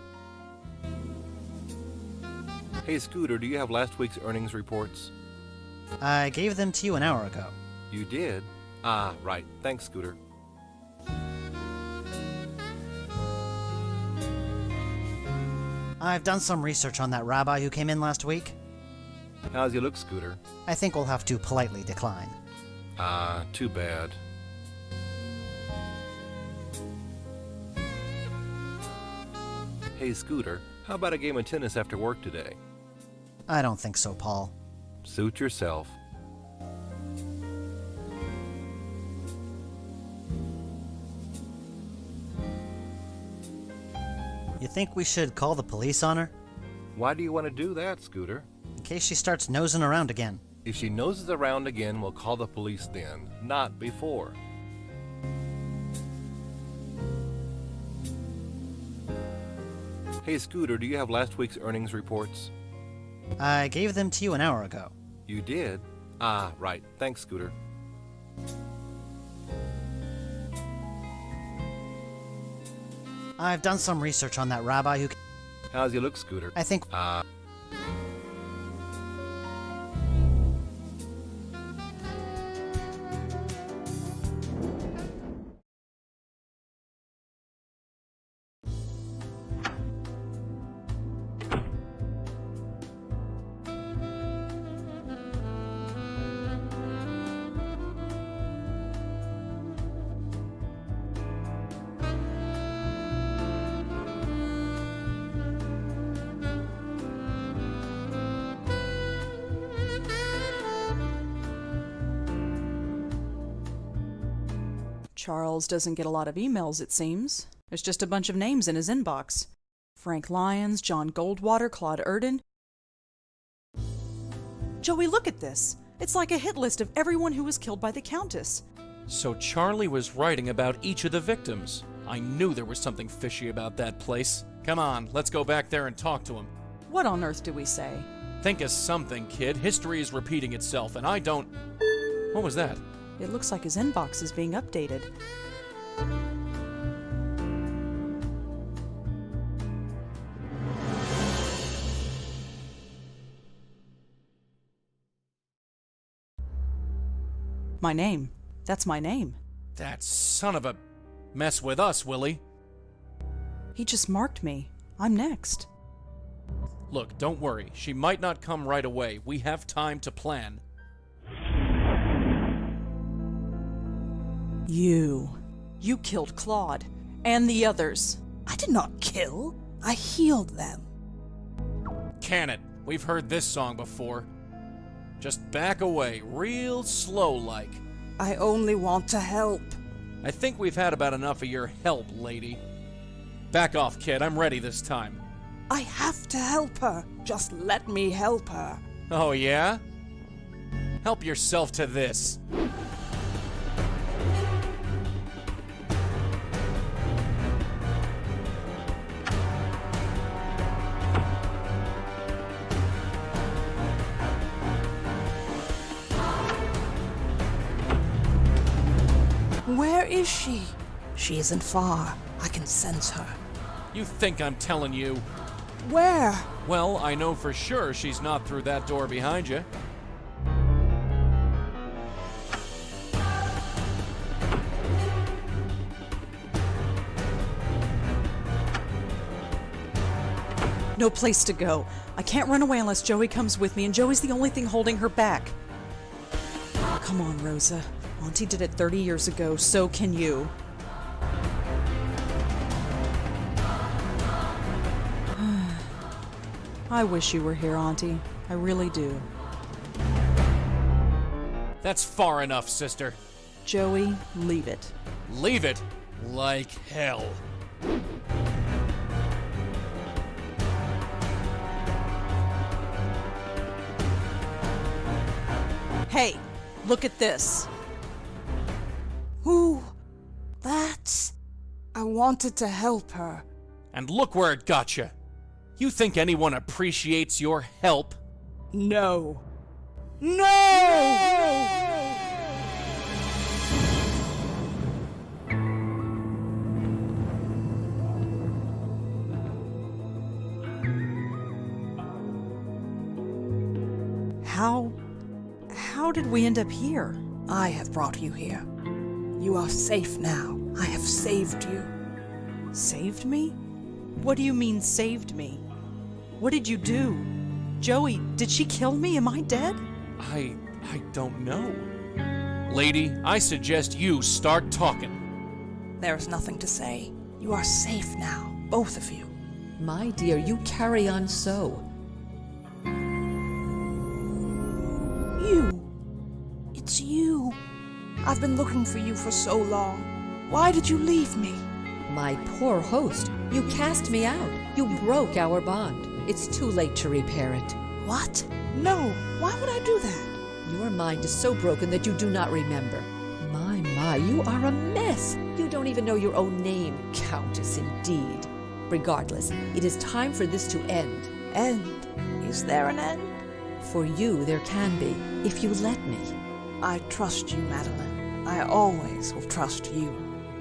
Hey, Scooter, do you have last week's earnings reports? I gave them to you an hour ago. You did? Ah, right. Thanks, Scooter. I've done some research on that rabbi who came in last week. How's he look, Scooter? I think we'll have to politely decline. Ah, too bad. Hey, Scooter, how about a game of tennis after work today? I don't think so, Paul. Suit yourself. You think we should call the police on her? Why do you want to do that, Scooter? In case she starts nosing around again. If she noses around again, we'll call the police then, not before. Hey, Scooter, do you have last week's earnings reports? I gave them to you an hour ago. You did? Ah, right. Thanks, Scooter. I've done some research on that rabbi who... How's he look, Scooter? I think... Charles doesn't get a lot of emails, it seems. There's just a bunch of names in his inbox. Frank Lyons, John Goldwater, Claude Erden. Joey, look at this. It's like a hit list of everyone who was killed by the Countess. So Charlie was writing about each of the victims. I knew there was something fishy about that place. Come on, let's go back there and talk to him. What on earth do we say? Think of something, kid. History is repeating itself, and I don't... What was that? It looks like his inbox is being updated. My name. That's my name. That son of a... Mess with us, Willie. He just marked me. I'm next. Look, don't worry. She might not come right away. We have time to plan. You killed Claude. And the others. I did not kill. I healed them. Can it? We've heard this song before. Just back away, real slow-like. I only want to help. I think we've had about enough of your help, lady. Back off, kid. I'm ready this time. I have to help her. Just let me help her. Oh, yeah? Help yourself to this. is she? She isn't far. I can sense her. You think I'm telling you? Where? Well, I know for sure she's not through that door behind you. No place to go. I can't run away unless Joey comes with me, and Joey's the only thing holding her back. Come on, Rosa. Auntie did it 30 years ago, so can you. I wish you were here, Auntie. I really do. That's far enough, sister. Joey, leave it. Leave it like hell. Hey, look at this. Who? That's... I wanted to help her. And look where it got you. You think anyone appreciates your help? No. No! How did we end up here? I have brought you here. You are safe now. I have saved you. Saved me? What do you mean, saved me? What did you do? Joey, did she kill me? Am I dead? I don't know. Lady, I suggest you start talking. There is nothing to say. You are safe now, both of you. My dear, you carry on so. You. It's you. I've been looking for you for so long. Why did you leave me? My poor host, you cast me out. You broke our bond. It's too late to repair it. What? No, why would I do that? Your mind is so broken that you do not remember. My, you are a mess. You don't even know your own name, Countess, indeed. Regardless, it is time for this to end. End? Is there an end? For you, there can be, if you let me. I trust you, Madeline. I always will trust you.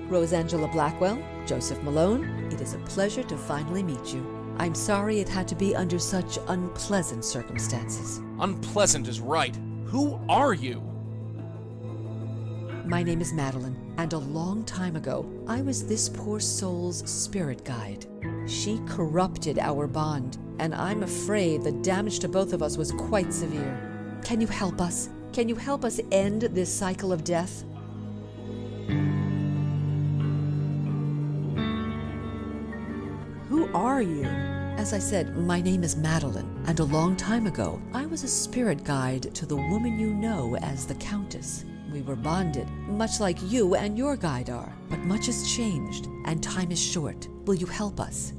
Rosangela Blackwell, Joseph Malone, it is a pleasure to finally meet you. I'm sorry it had to be under such unpleasant circumstances. Unpleasant is right. Who are you? My name is Madeline, and a long time ago, I was this poor soul's spirit guide. She corrupted our bond, and I'm afraid the damage to both of us was quite severe. Can you help us? Can you help us end this cycle of death? Who are you? As I said, my name is Madeline, and a long time ago, I was a spirit guide to the woman you know as the Countess. We were bonded, much like you and your guide are, but much has changed, and time is short. Will you help us?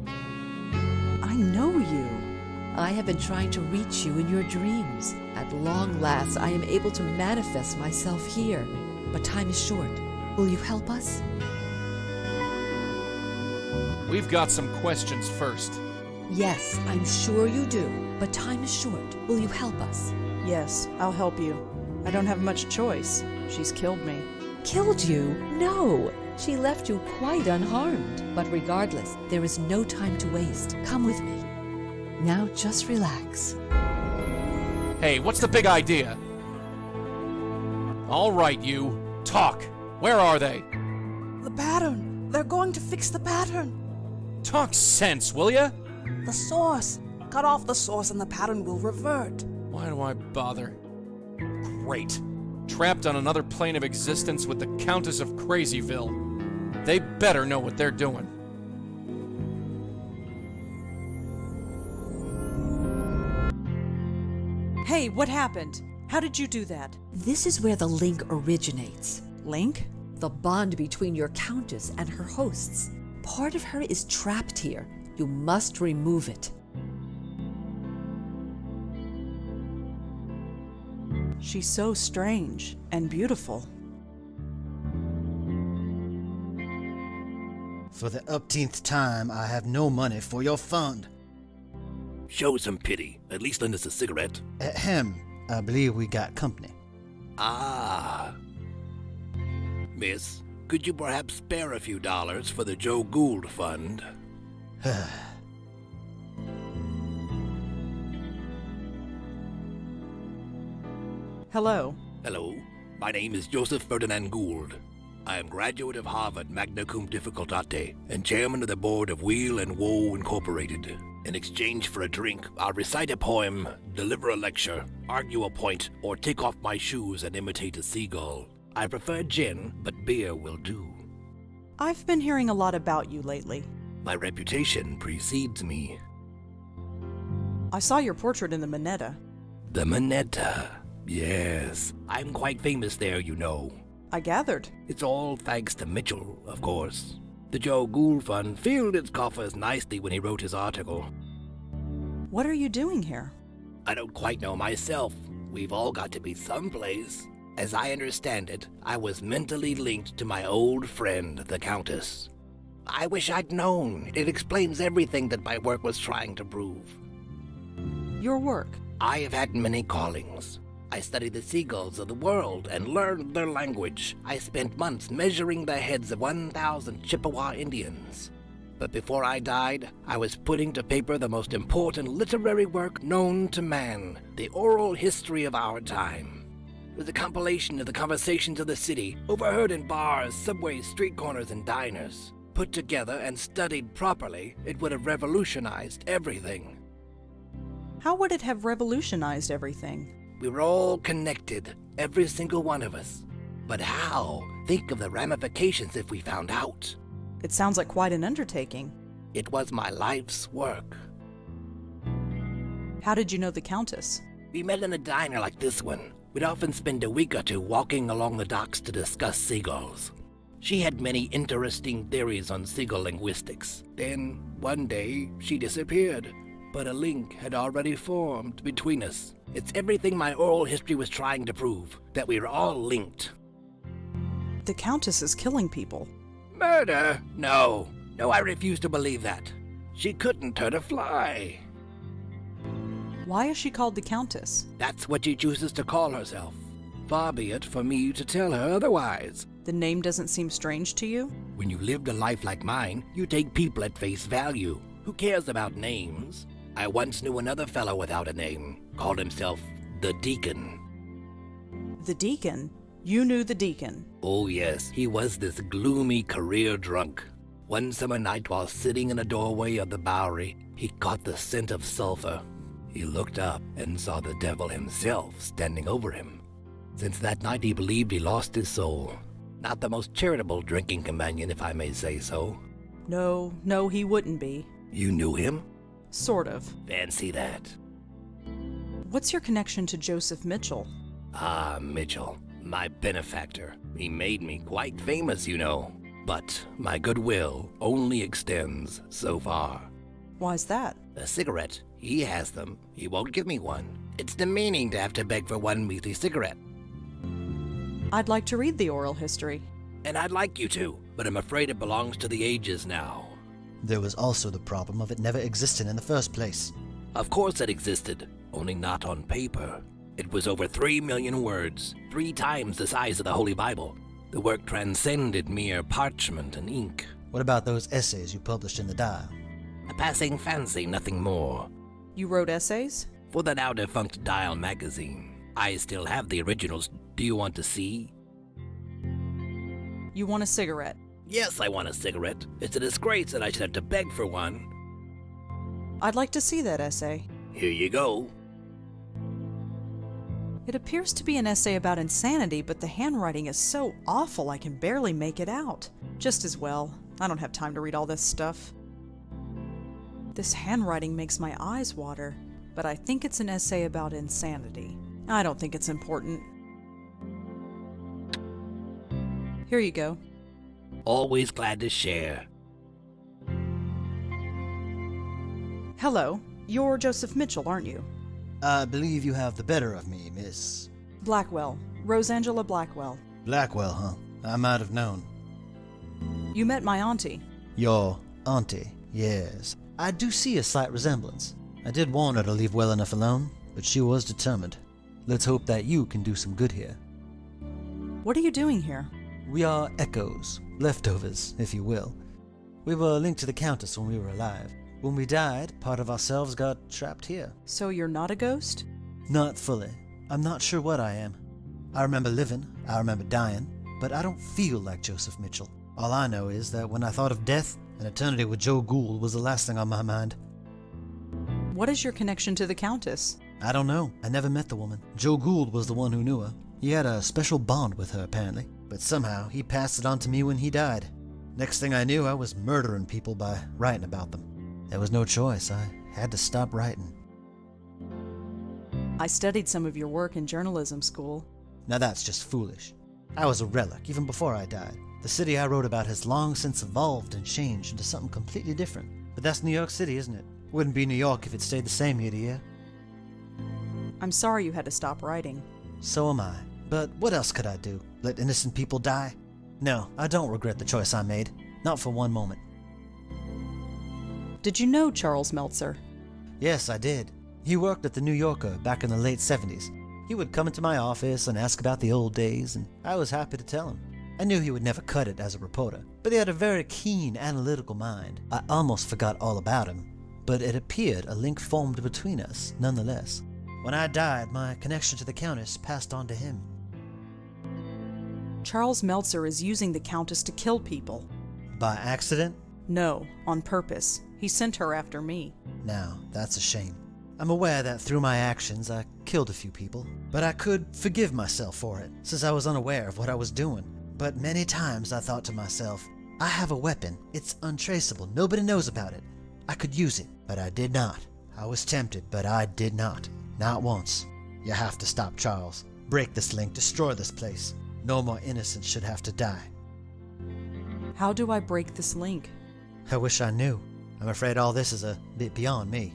I know you. I have been trying to reach you in your dreams. At long last, I am able to manifest myself here, but time is short. Will you help us? We've got some questions first. Yes, I'm sure you do, but time is short. Will you help us? Yes, I'll help you. I don't have much choice. She's killed me. Killed you? No! She left you quite unharmed. But regardless, there is no time to waste. Come with me. Now just relax. Hey, what's the big idea? All right, you. Talk. Where are they? The pattern. They're going to fix the pattern. Talk sense, will ya? The source. Cut off the source and the pattern will revert. Why do I bother? Great. Trapped on another plane of existence with the Countess of Crazyville. They better know what they're doing. Hey, what happened? How did you do that? This is where the link originates. Link? The bond between your Countess and her hosts. Part of her is trapped here. You must remove it. She's so strange and beautiful. For the upteenth time, I have no money for your fund. Show some pity. At least lend us a cigarette. Ahem. I believe we got company. Ah. Miss, could you perhaps spare a few dollars for the Joe Gould Fund? Hello. Hello, my name is Joseph Ferdinand Gould. I am graduate of Harvard magna cum difficultate and chairman of the board of Wheel and Woe Incorporated. In exchange for a drink, I'll recite a poem, deliver a lecture, argue a point, or take off my shoes and imitate a seagull. I prefer gin, but beer will do. I've been hearing a lot about you lately. My reputation precedes me. I saw your portrait in the Minetta. The Minetta. Yes, I'm quite famous there, you know. I gathered. It's all thanks to Mitchell, of course. The Joe Gould Fund filled its coffers nicely when he wrote his article. What are you doing here? I don't quite know myself. We've all got to be someplace. As I understand it, I was mentally linked to my old friend, the Countess. I wish I'd known. It explains everything that my work was trying to prove. Your work? I have had many callings. I studied the seagulls of the world and learned their language. I spent months measuring the heads of 1,000 Chippewa Indians. But before I died, I was putting to paper the most important literary work known to man, the oral history of our time. It was a compilation of the conversations of the city, overheard in bars, subways, street corners, and diners. Put together and studied properly, it would have revolutionized everything. How would it have revolutionized everything? We were all connected, every single one of us. But how? Think of the ramifications if we found out. It sounds like quite an undertaking. It was my life's work. How did you know the Countess? We met in a diner like this one. We'd often spend a week or two walking along the docks to discuss seagulls. She had many interesting theories on seagull linguistics. Then, one day, she disappeared. But a link had already formed between us. It's everything my oral history was trying to prove, that we are all linked. The Countess is killing people. Murder? No, I refuse to believe that. She couldn't hurt a fly. Why is she called the Countess? That's what she chooses to call herself. Far be it for me to tell her otherwise. The name doesn't seem strange to you? When you lived a life like mine, you take people at face value. Who cares about names? I once knew another fellow without a name, called himself the Deacon. The Deacon? You knew the Deacon? Oh yes, he was this gloomy career drunk. One summer night while sitting in a doorway of the Bowery, he caught the scent of sulfur. He looked up and saw the devil himself standing over him. Since that night he believed he lost his soul. Not the most charitable drinking companion, if I may say so. No, he wouldn't be. You knew him? Sort of. Fancy that. What's your connection to Joseph Mitchell? Ah, Mitchell, my benefactor. He made me quite famous, you know. But my goodwill only extends so far. Why's that? A cigarette. He has them. He won't give me one. It's demeaning to have to beg for one measly cigarette. I'd like to read the oral history. And I'd like you to, but I'm afraid it belongs to the ages now. There was also the problem of it never existing in the first place. Of course it existed, only not on paper. It was over 3 million words, 3 times the size of the Holy Bible. The work transcended mere parchment and ink. What about those essays you published in the Dial? A passing fancy, nothing more. You wrote essays? For the now-defunct Dial magazine. I still have the originals. Do you want to see? You want a cigarette? Yes, I want a cigarette. It's a disgrace that I should have to beg for one. I'd like to see that essay. Here you go. It appears to be an essay about insanity, but the handwriting is so awful I can barely make it out. Just as well. I don't have time to read all this stuff. This handwriting makes my eyes water, but I think it's an essay about insanity. I don't think it's important. Here you go. Always glad to share. Hello. You're Joseph Mitchell, aren't you? I believe you have the better of me, Miss... Blackwell. Rosangela Blackwell. Blackwell, huh? I might have known. You met my auntie. Your auntie, yes. I do see a slight resemblance. I did warn her to leave well enough alone, but she was determined. Let's hope that you can do some good here. What are you doing here? We are echoes, leftovers, if you will. We were linked to the Countess when we were alive. When we died, part of ourselves got trapped here. So you're not a ghost? Not fully. I'm not sure what I am. I remember living, I remember dying, but I don't feel like Joseph Mitchell. All I know is that when I thought of death, an eternity with Joe Gould was the last thing on my mind. What is your connection to the Countess? I don't know. I never met the woman. Joe Gould was the one who knew her. He had a special bond with her, apparently. But somehow, he passed it on to me when he died. Next thing I knew, I was murdering people by writing about them. There was no choice. I had to stop writing. I studied some of your work in journalism school. Now that's just foolish. I was a relic, even before I died. The city I wrote about has long since evolved and changed into something completely different. But that's New York City, isn't it? Wouldn't be New York if it stayed the same year to year. I'm sorry you had to stop writing. So am I. But what else could I do? Let innocent people die? No, I don't regret the choice I made. Not for one moment. Did you know Charles Meltzer? Yes, I did. He worked at the New Yorker back in the late 70s. He would come into my office and ask about the old days, and I was happy to tell him. I knew he would never cut it as a reporter, but he had a very keen, analytical mind. I almost forgot all about him, but it appeared a link formed between us, nonetheless. When I died, my connection to the Countess passed on to him. Charles Meltzer is using the Countess to kill people. By accident? No, on purpose. He sent her after me. Now, that's a shame. I'm aware that through my actions I killed a few people, but I could forgive myself for it, since I was unaware of what I was doing. But many times I thought to myself, I have a weapon, it's untraceable, nobody knows about it. I could use it, but I did not. I was tempted, but I did not. Not once. You have to stop Charles. Break this link, destroy this place. No more innocents should have to die. How do I break this link? I wish I knew. I'm afraid all this is a bit beyond me.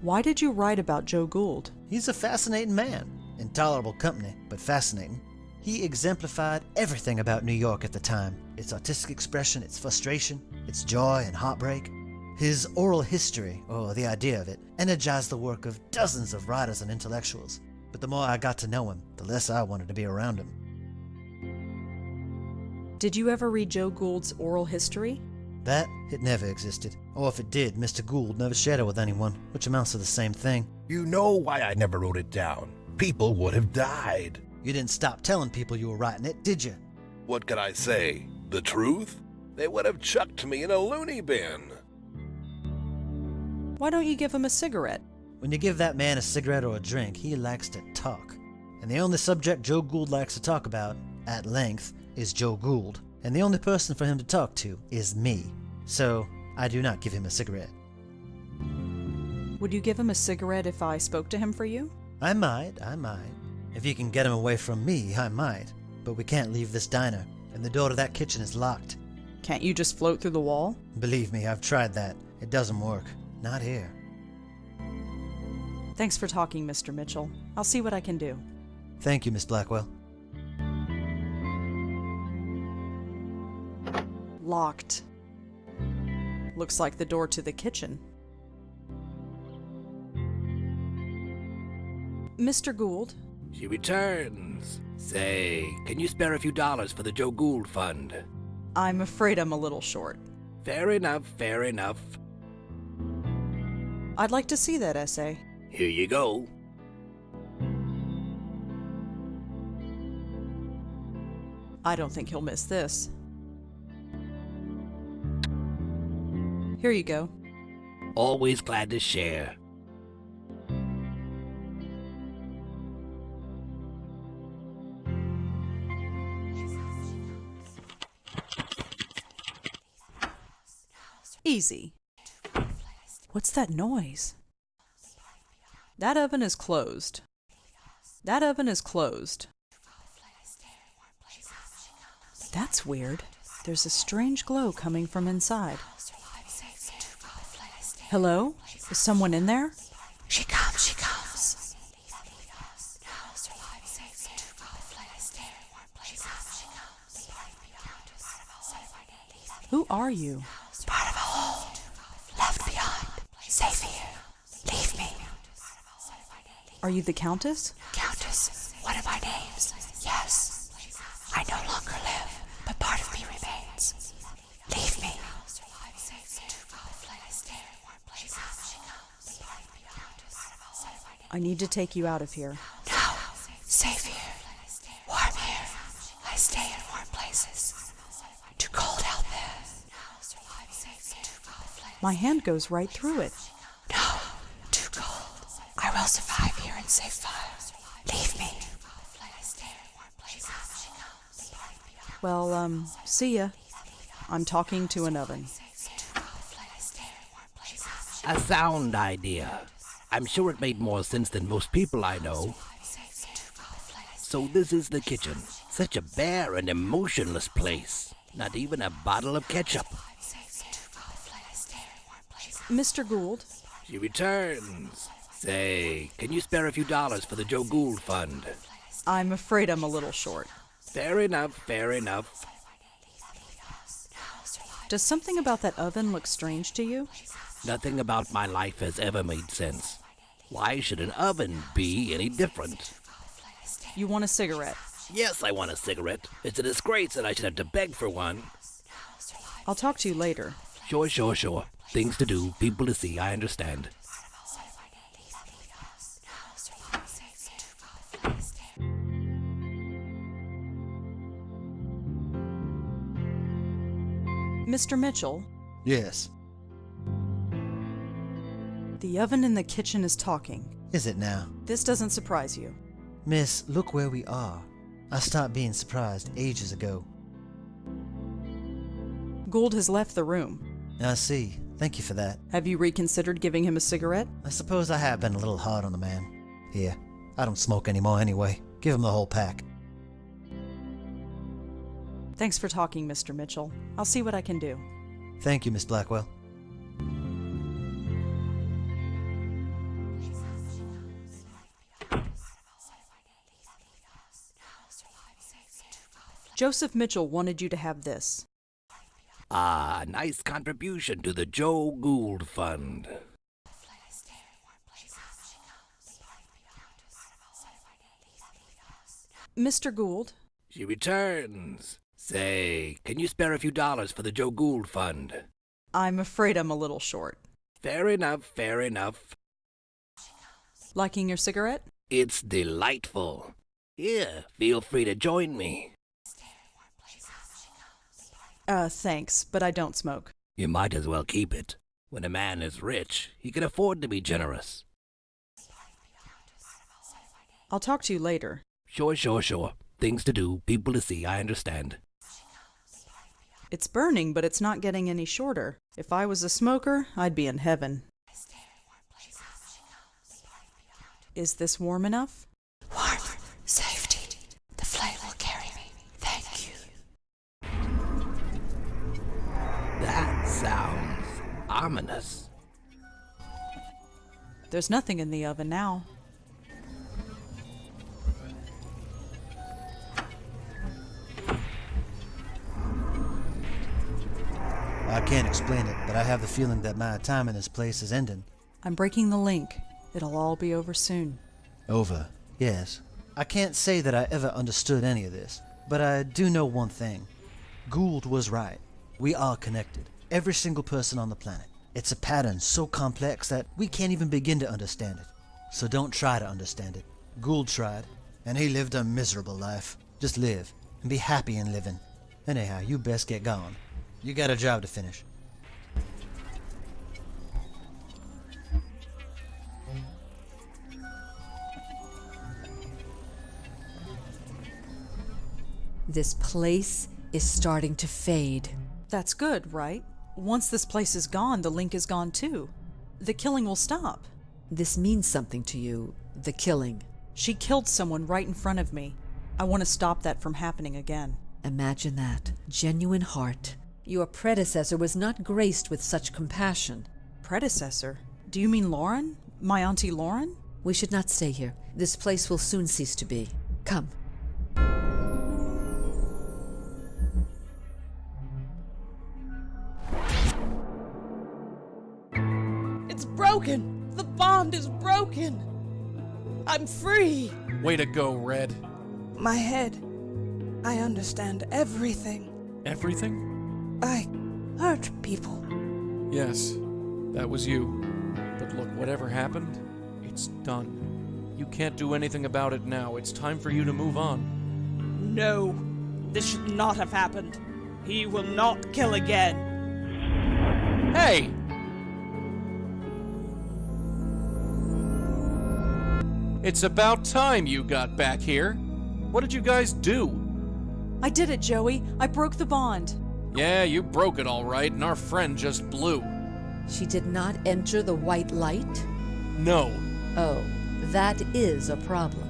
Why did you write about Joe Gould? He's a fascinating man. Intolerable company, but fascinating. He exemplified everything about New York at the time. Its artistic expression, its frustration, its joy and heartbreak. His oral history, or the idea of it, energized the work of dozens of writers and intellectuals. But the more I got to know him, the less I wanted to be around him. Did you ever read Joe Gould's oral history? That, it never existed. Or if it did, Mr. Gould never shared it with anyone, which amounts to the same thing. You know why I never wrote it down. People would have died. You didn't stop telling people you were writing it, did you? What could I say? The truth? They would have chucked me in a loony bin. Why don't you give him a cigarette? When you give that man a cigarette or a drink, he likes to talk. And the only subject Joe Gould likes to talk about, at length, is Joe Gould. And the only person for him to talk to is me. So, I do not give him a cigarette. Would you give him a cigarette if I spoke to him for you? I might. If you can get him away from me, I might. But we can't leave this diner, and the door to that kitchen is locked. Can't you just float through the wall? Believe me, I've tried that. It doesn't work. Not here. Thanks for talking, Mr. Mitchell. I'll see what I can do. Thank you, Miss Blackwell. Locked. Looks like the door to the kitchen. Mr. Gould? She returns. Say, can you spare a few dollars for the Joe Gould Fund? I'm afraid I'm a little short. Fair enough, fair enough. I'd like to see that essay. Here you go. I don't think he'll miss this. Here you go. Always glad to share. Easy. What's that noise? That oven is closed. That oven is closed. That's weird. There's a strange glow coming from inside. Hello? Is someone in there? She comes, she comes. Who are you? Part of a whole. Left behind. Safe here. Leave me. Are you the Countess? Countess, one of our names. Yes. I no I need to take you out of here. No, safe here, warm here. I stay in warm places. Too cold out there. My hand goes right through it. No, too cold. I will survive here and save fire. Leave me. Well, see ya. I'm talking to an oven. A sound idea. I'm sure it made more sense than most people I know. So this is the kitchen. Such a bare and emotionless place. Not even a bottle of ketchup. Mr. Gould? She returns. Say, can you spare a few dollars for the Joe Gould Fund? I'm afraid I'm a little short. Fair enough, fair enough. Does something about that oven look strange to you? Nothing about my life has ever made sense. Why should an oven be any different? You want a cigarette? Yes, I want a cigarette. It's a disgrace that I should have to beg for one. I'll talk to you later. Sure, sure, sure. Things to do, people to see, I understand. Mr. Mitchell? Yes. The oven in the kitchen is talking. Is it now? This doesn't surprise you. Miss, look where we are. I stopped being surprised ages ago. Gould has left the room. I see. Thank you for that. Have you reconsidered giving him a cigarette? I suppose I have been a little hard on the man. Here, I don't smoke anymore anyway. Give him the whole pack. Thanks for talking, Mr. Mitchell. I'll see what I can do. Thank you, Miss Blackwell. Joseph Mitchell wanted you to have this. Ah, nice contribution to the Joe Gould Fund. Mr. Gould? She returns. Say, can you spare a few dollars for the Joe Gould Fund? I'm afraid I'm a little short. Fair enough, fair enough. Liking your cigarette? It's delightful. Here, feel free to join me. Thanks, but I don't smoke. You might as well keep it. When a man is rich, he can afford to be generous. I'll talk to you later. Sure, sure, sure. Things to do, people to see, I understand. It's burning, but it's not getting any shorter. If I was a smoker, I'd be in heaven. Is this warm enough? Warm. Safety. The flame will carry me. Thank you. That sounds ominous. There's nothing in the oven now. I can't explain it, but I have the feeling that my time in this place is ending. I'm breaking the link. It'll all be over soon. Over, yes. I can't say that I ever understood any of this, but I do know one thing. Gould was right. We are connected. Every single person on the planet. It's a pattern so complex that we can't even begin to understand it. So don't try to understand it. Gould tried, and he lived a miserable life. Just live, and be happy in living. Anyhow, you best get going. You got a job to finish. This place is starting to fade. That's good, right? Once this place is gone, the link is gone too. The killing will stop. This means something to you, the killing. She killed someone right in front of me. I want to stop that from happening again. Imagine that. Genuine heart. Your predecessor was not graced with such compassion. Predecessor? Do you mean Lauren? My Auntie Lauren? We should not stay here. This place will soon cease to be. Come. It's broken! The bond is broken! I'm free! Way to go, Red. My head. I understand everything. Everything? I hurt people. Yes, that was you. But look, whatever happened, it's done. You can't do anything about it now. It's time for you to move on. No, this should not have happened. He will not kill again. Hey! It's about time you got back here. What did you guys do? I did it, Joey. I broke the bond. Yeah, you broke it all right, and our friend just blew. She did not enter the white light? No. Oh, that is a problem.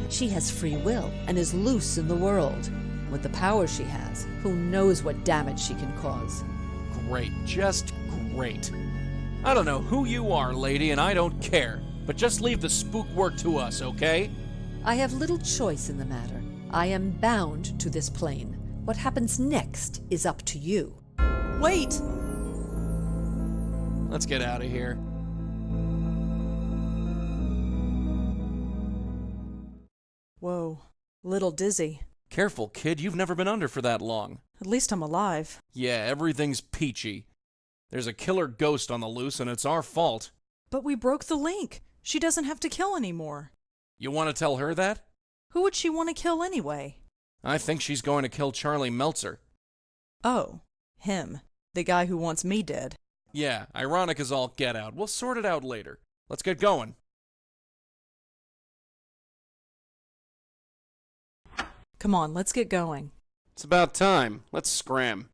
She has free will and is loose in the world. With the power she has, who knows what damage she can cause. Great, just great. I don't know who you are, lady, and I don't care. But just leave the spook work to us, okay? I have little choice in the matter. I am bound to this plane. What happens next is up to you. Wait! Let's get out of here. Whoa, little dizzy. Careful, kid. You've never been under for that long. At least I'm alive. Yeah, everything's peachy. There's a killer ghost on the loose, and it's our fault. But we broke the link. She doesn't have to kill anymore. You want to tell her that? Who would she want to kill anyway? I think she's going to kill Charlie Meltzer. Oh, him. The guy who wants me dead. Yeah, ironic as all get out. We'll sort it out later. Let's get going. Come on, let's get going. It's about time. Let's scram.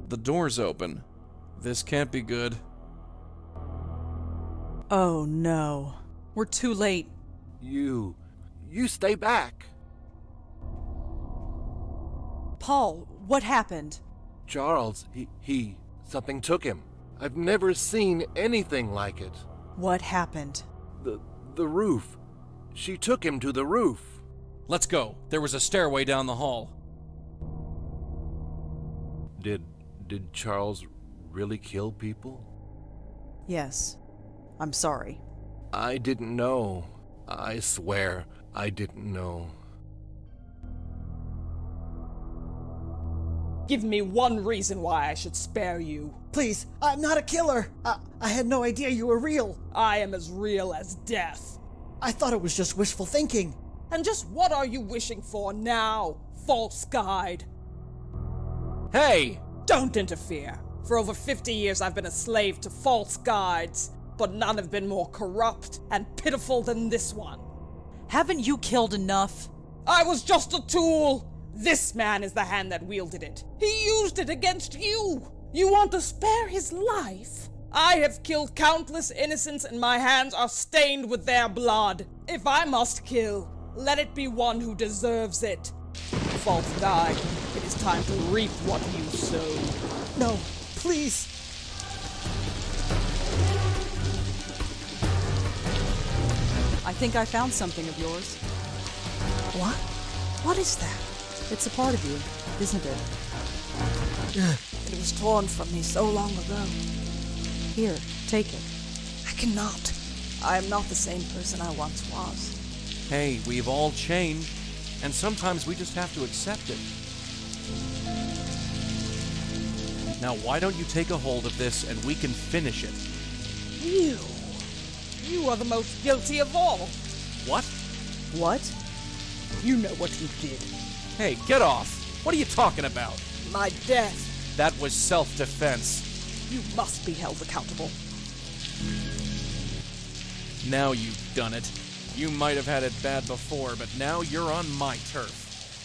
The door's open. This can't be good. Oh no. We're too late. You stay back. Paul, what happened? Charles, something took him. I've never seen anything like it. What happened? The roof. She took him to the roof. Let's go. There was a stairway down the hall. Did Charles really kill people? Yes. I'm sorry. I didn't know. I swear I didn't know. Give me one reason why I should spare you. Please, I'm not a killer. I had no idea you were real. I am as real as death. I thought it was just wishful thinking. And just what are you wishing for now, false guide? Hey! Don't interfere. For over 50 years I've been a slave to false guides, but none have been more corrupt and pitiful than this one. Haven't you killed enough? I was just a tool. This man is the hand that wielded it. He used it against you. You want to spare his life? I have killed countless innocents and my hands are stained with their blood. If I must kill, let it be one who deserves it. False guide, it is time to reap what you sow. No, please. I think I found something of yours. What? What is that? It's a part of you, isn't it? It was torn from me so long ago. Here, take it. I cannot. I am not the same person I once was. Hey, we've all changed, and sometimes we just have to accept it. Now, why don't you take a hold of this and we can finish it? You are the most guilty of all. What? What? You know what you did. Hey, get off! What are you talking about? My death. That was self-defense. You must be held accountable. Now you've done it. You might have had it bad before, but now you're on my turf.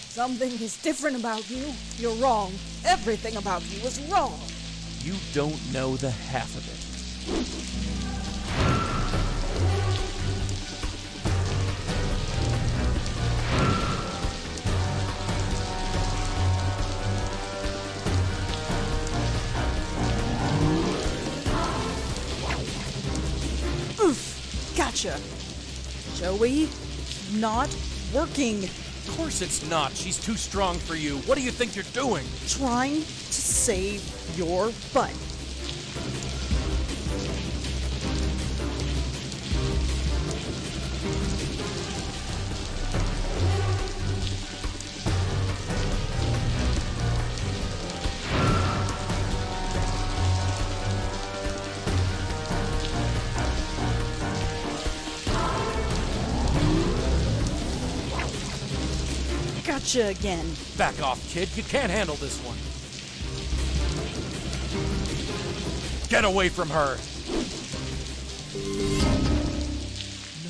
Something is different about you. You're wrong. Everything about you is wrong. You don't know the half of it. Oof! Gotcha! Joey, not working. Of course it's not. She's too strong for you. What do you think you're doing? Trying to save your butt. Gotcha again. Back off, kid. You can't handle this one. Get away from her!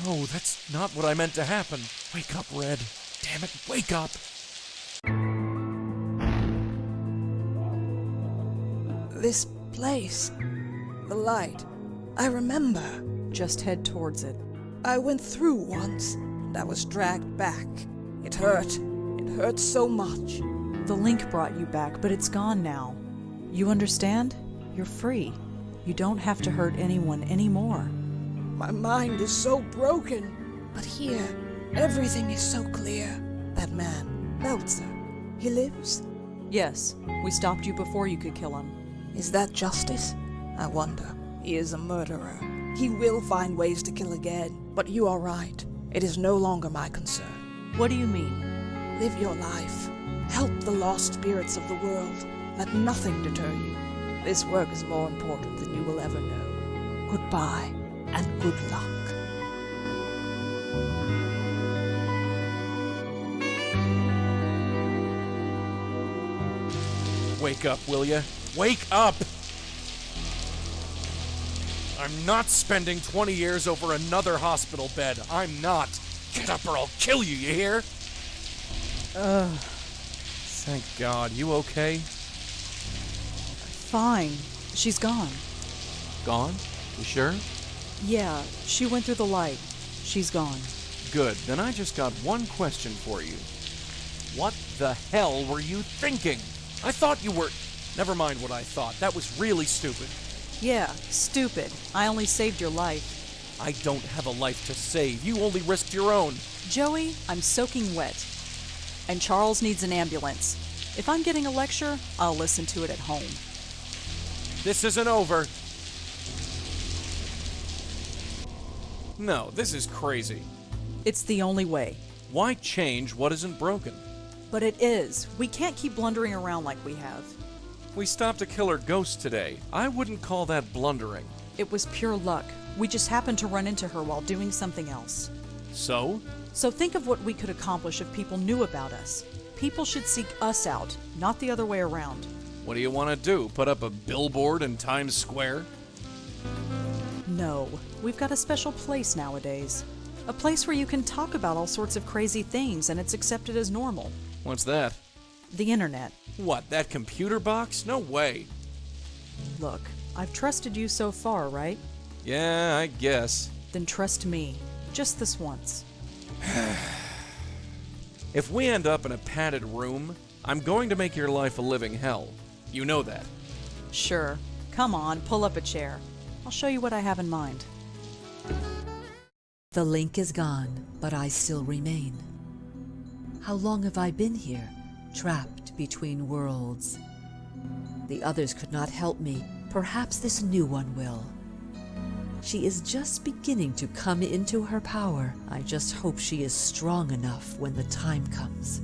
No, that's not what I meant to happen. Wake up, Red. Damn it, wake up! This place. The light. I remember. Just head towards it. I went through once, and I was dragged back. It hurt. It hurt so much. The link brought you back, but it's gone now. You understand? You're free. You don't have to hurt anyone anymore. My mind is so broken. But here, everything is so clear. That man, Meltzer, he lives? Yes, we stopped you before you could kill him. Is that justice? I wonder. He is a murderer. He will find ways to kill again. But you are right. It is no longer my concern. What do you mean? Live your life. Help the lost spirits of the world. Let nothing deter you. This work is more important than you will ever know. Goodbye, and good luck. Wake up, will ya? Wake up! I'm not spending 20 years over another hospital bed. I'm not. Get up or I'll kill you, you hear? Thank God. You okay? Fine. She's gone. Gone? You sure? Yeah, she went through the light. She's gone. Good. Then I just got one question for you. What the hell were you thinking? I thought you were... Never mind what I thought. That was really stupid. Yeah, stupid. I only saved your life. I don't have a life to save. You only risked your own. Joey, I'm soaking wet. And Charles needs an ambulance. If I'm getting a lecture, I'll listen to it at home. This isn't over. No, this is crazy. It's the only way. Why change what isn't broken? But it is. We can't keep blundering around like we have. We stopped a killer ghost today. I wouldn't call that blundering. It was pure luck. We just happened to run into her while doing something else. So? So think of what we could accomplish if people knew about us. People should seek us out, not the other way around. What do you want to do? Put up a billboard in Times Square? No. We've got a special place nowadays. A place where you can talk about all sorts of crazy things and it's accepted as normal. What's that? The internet. What, that computer box? No way. Look, I've trusted you so far, right? Yeah, I guess. Then trust me. Just this once. If we end up in a padded room, I'm going to make your life a living hell. You know that. Sure. Come on, pull up a chair. I'll show you what I have in mind. The link is gone, but I still remain. How long have I been here, trapped between worlds? The others could not help me. Perhaps this new one will. She is just beginning to come into her power. I just hope she is strong enough when the time comes.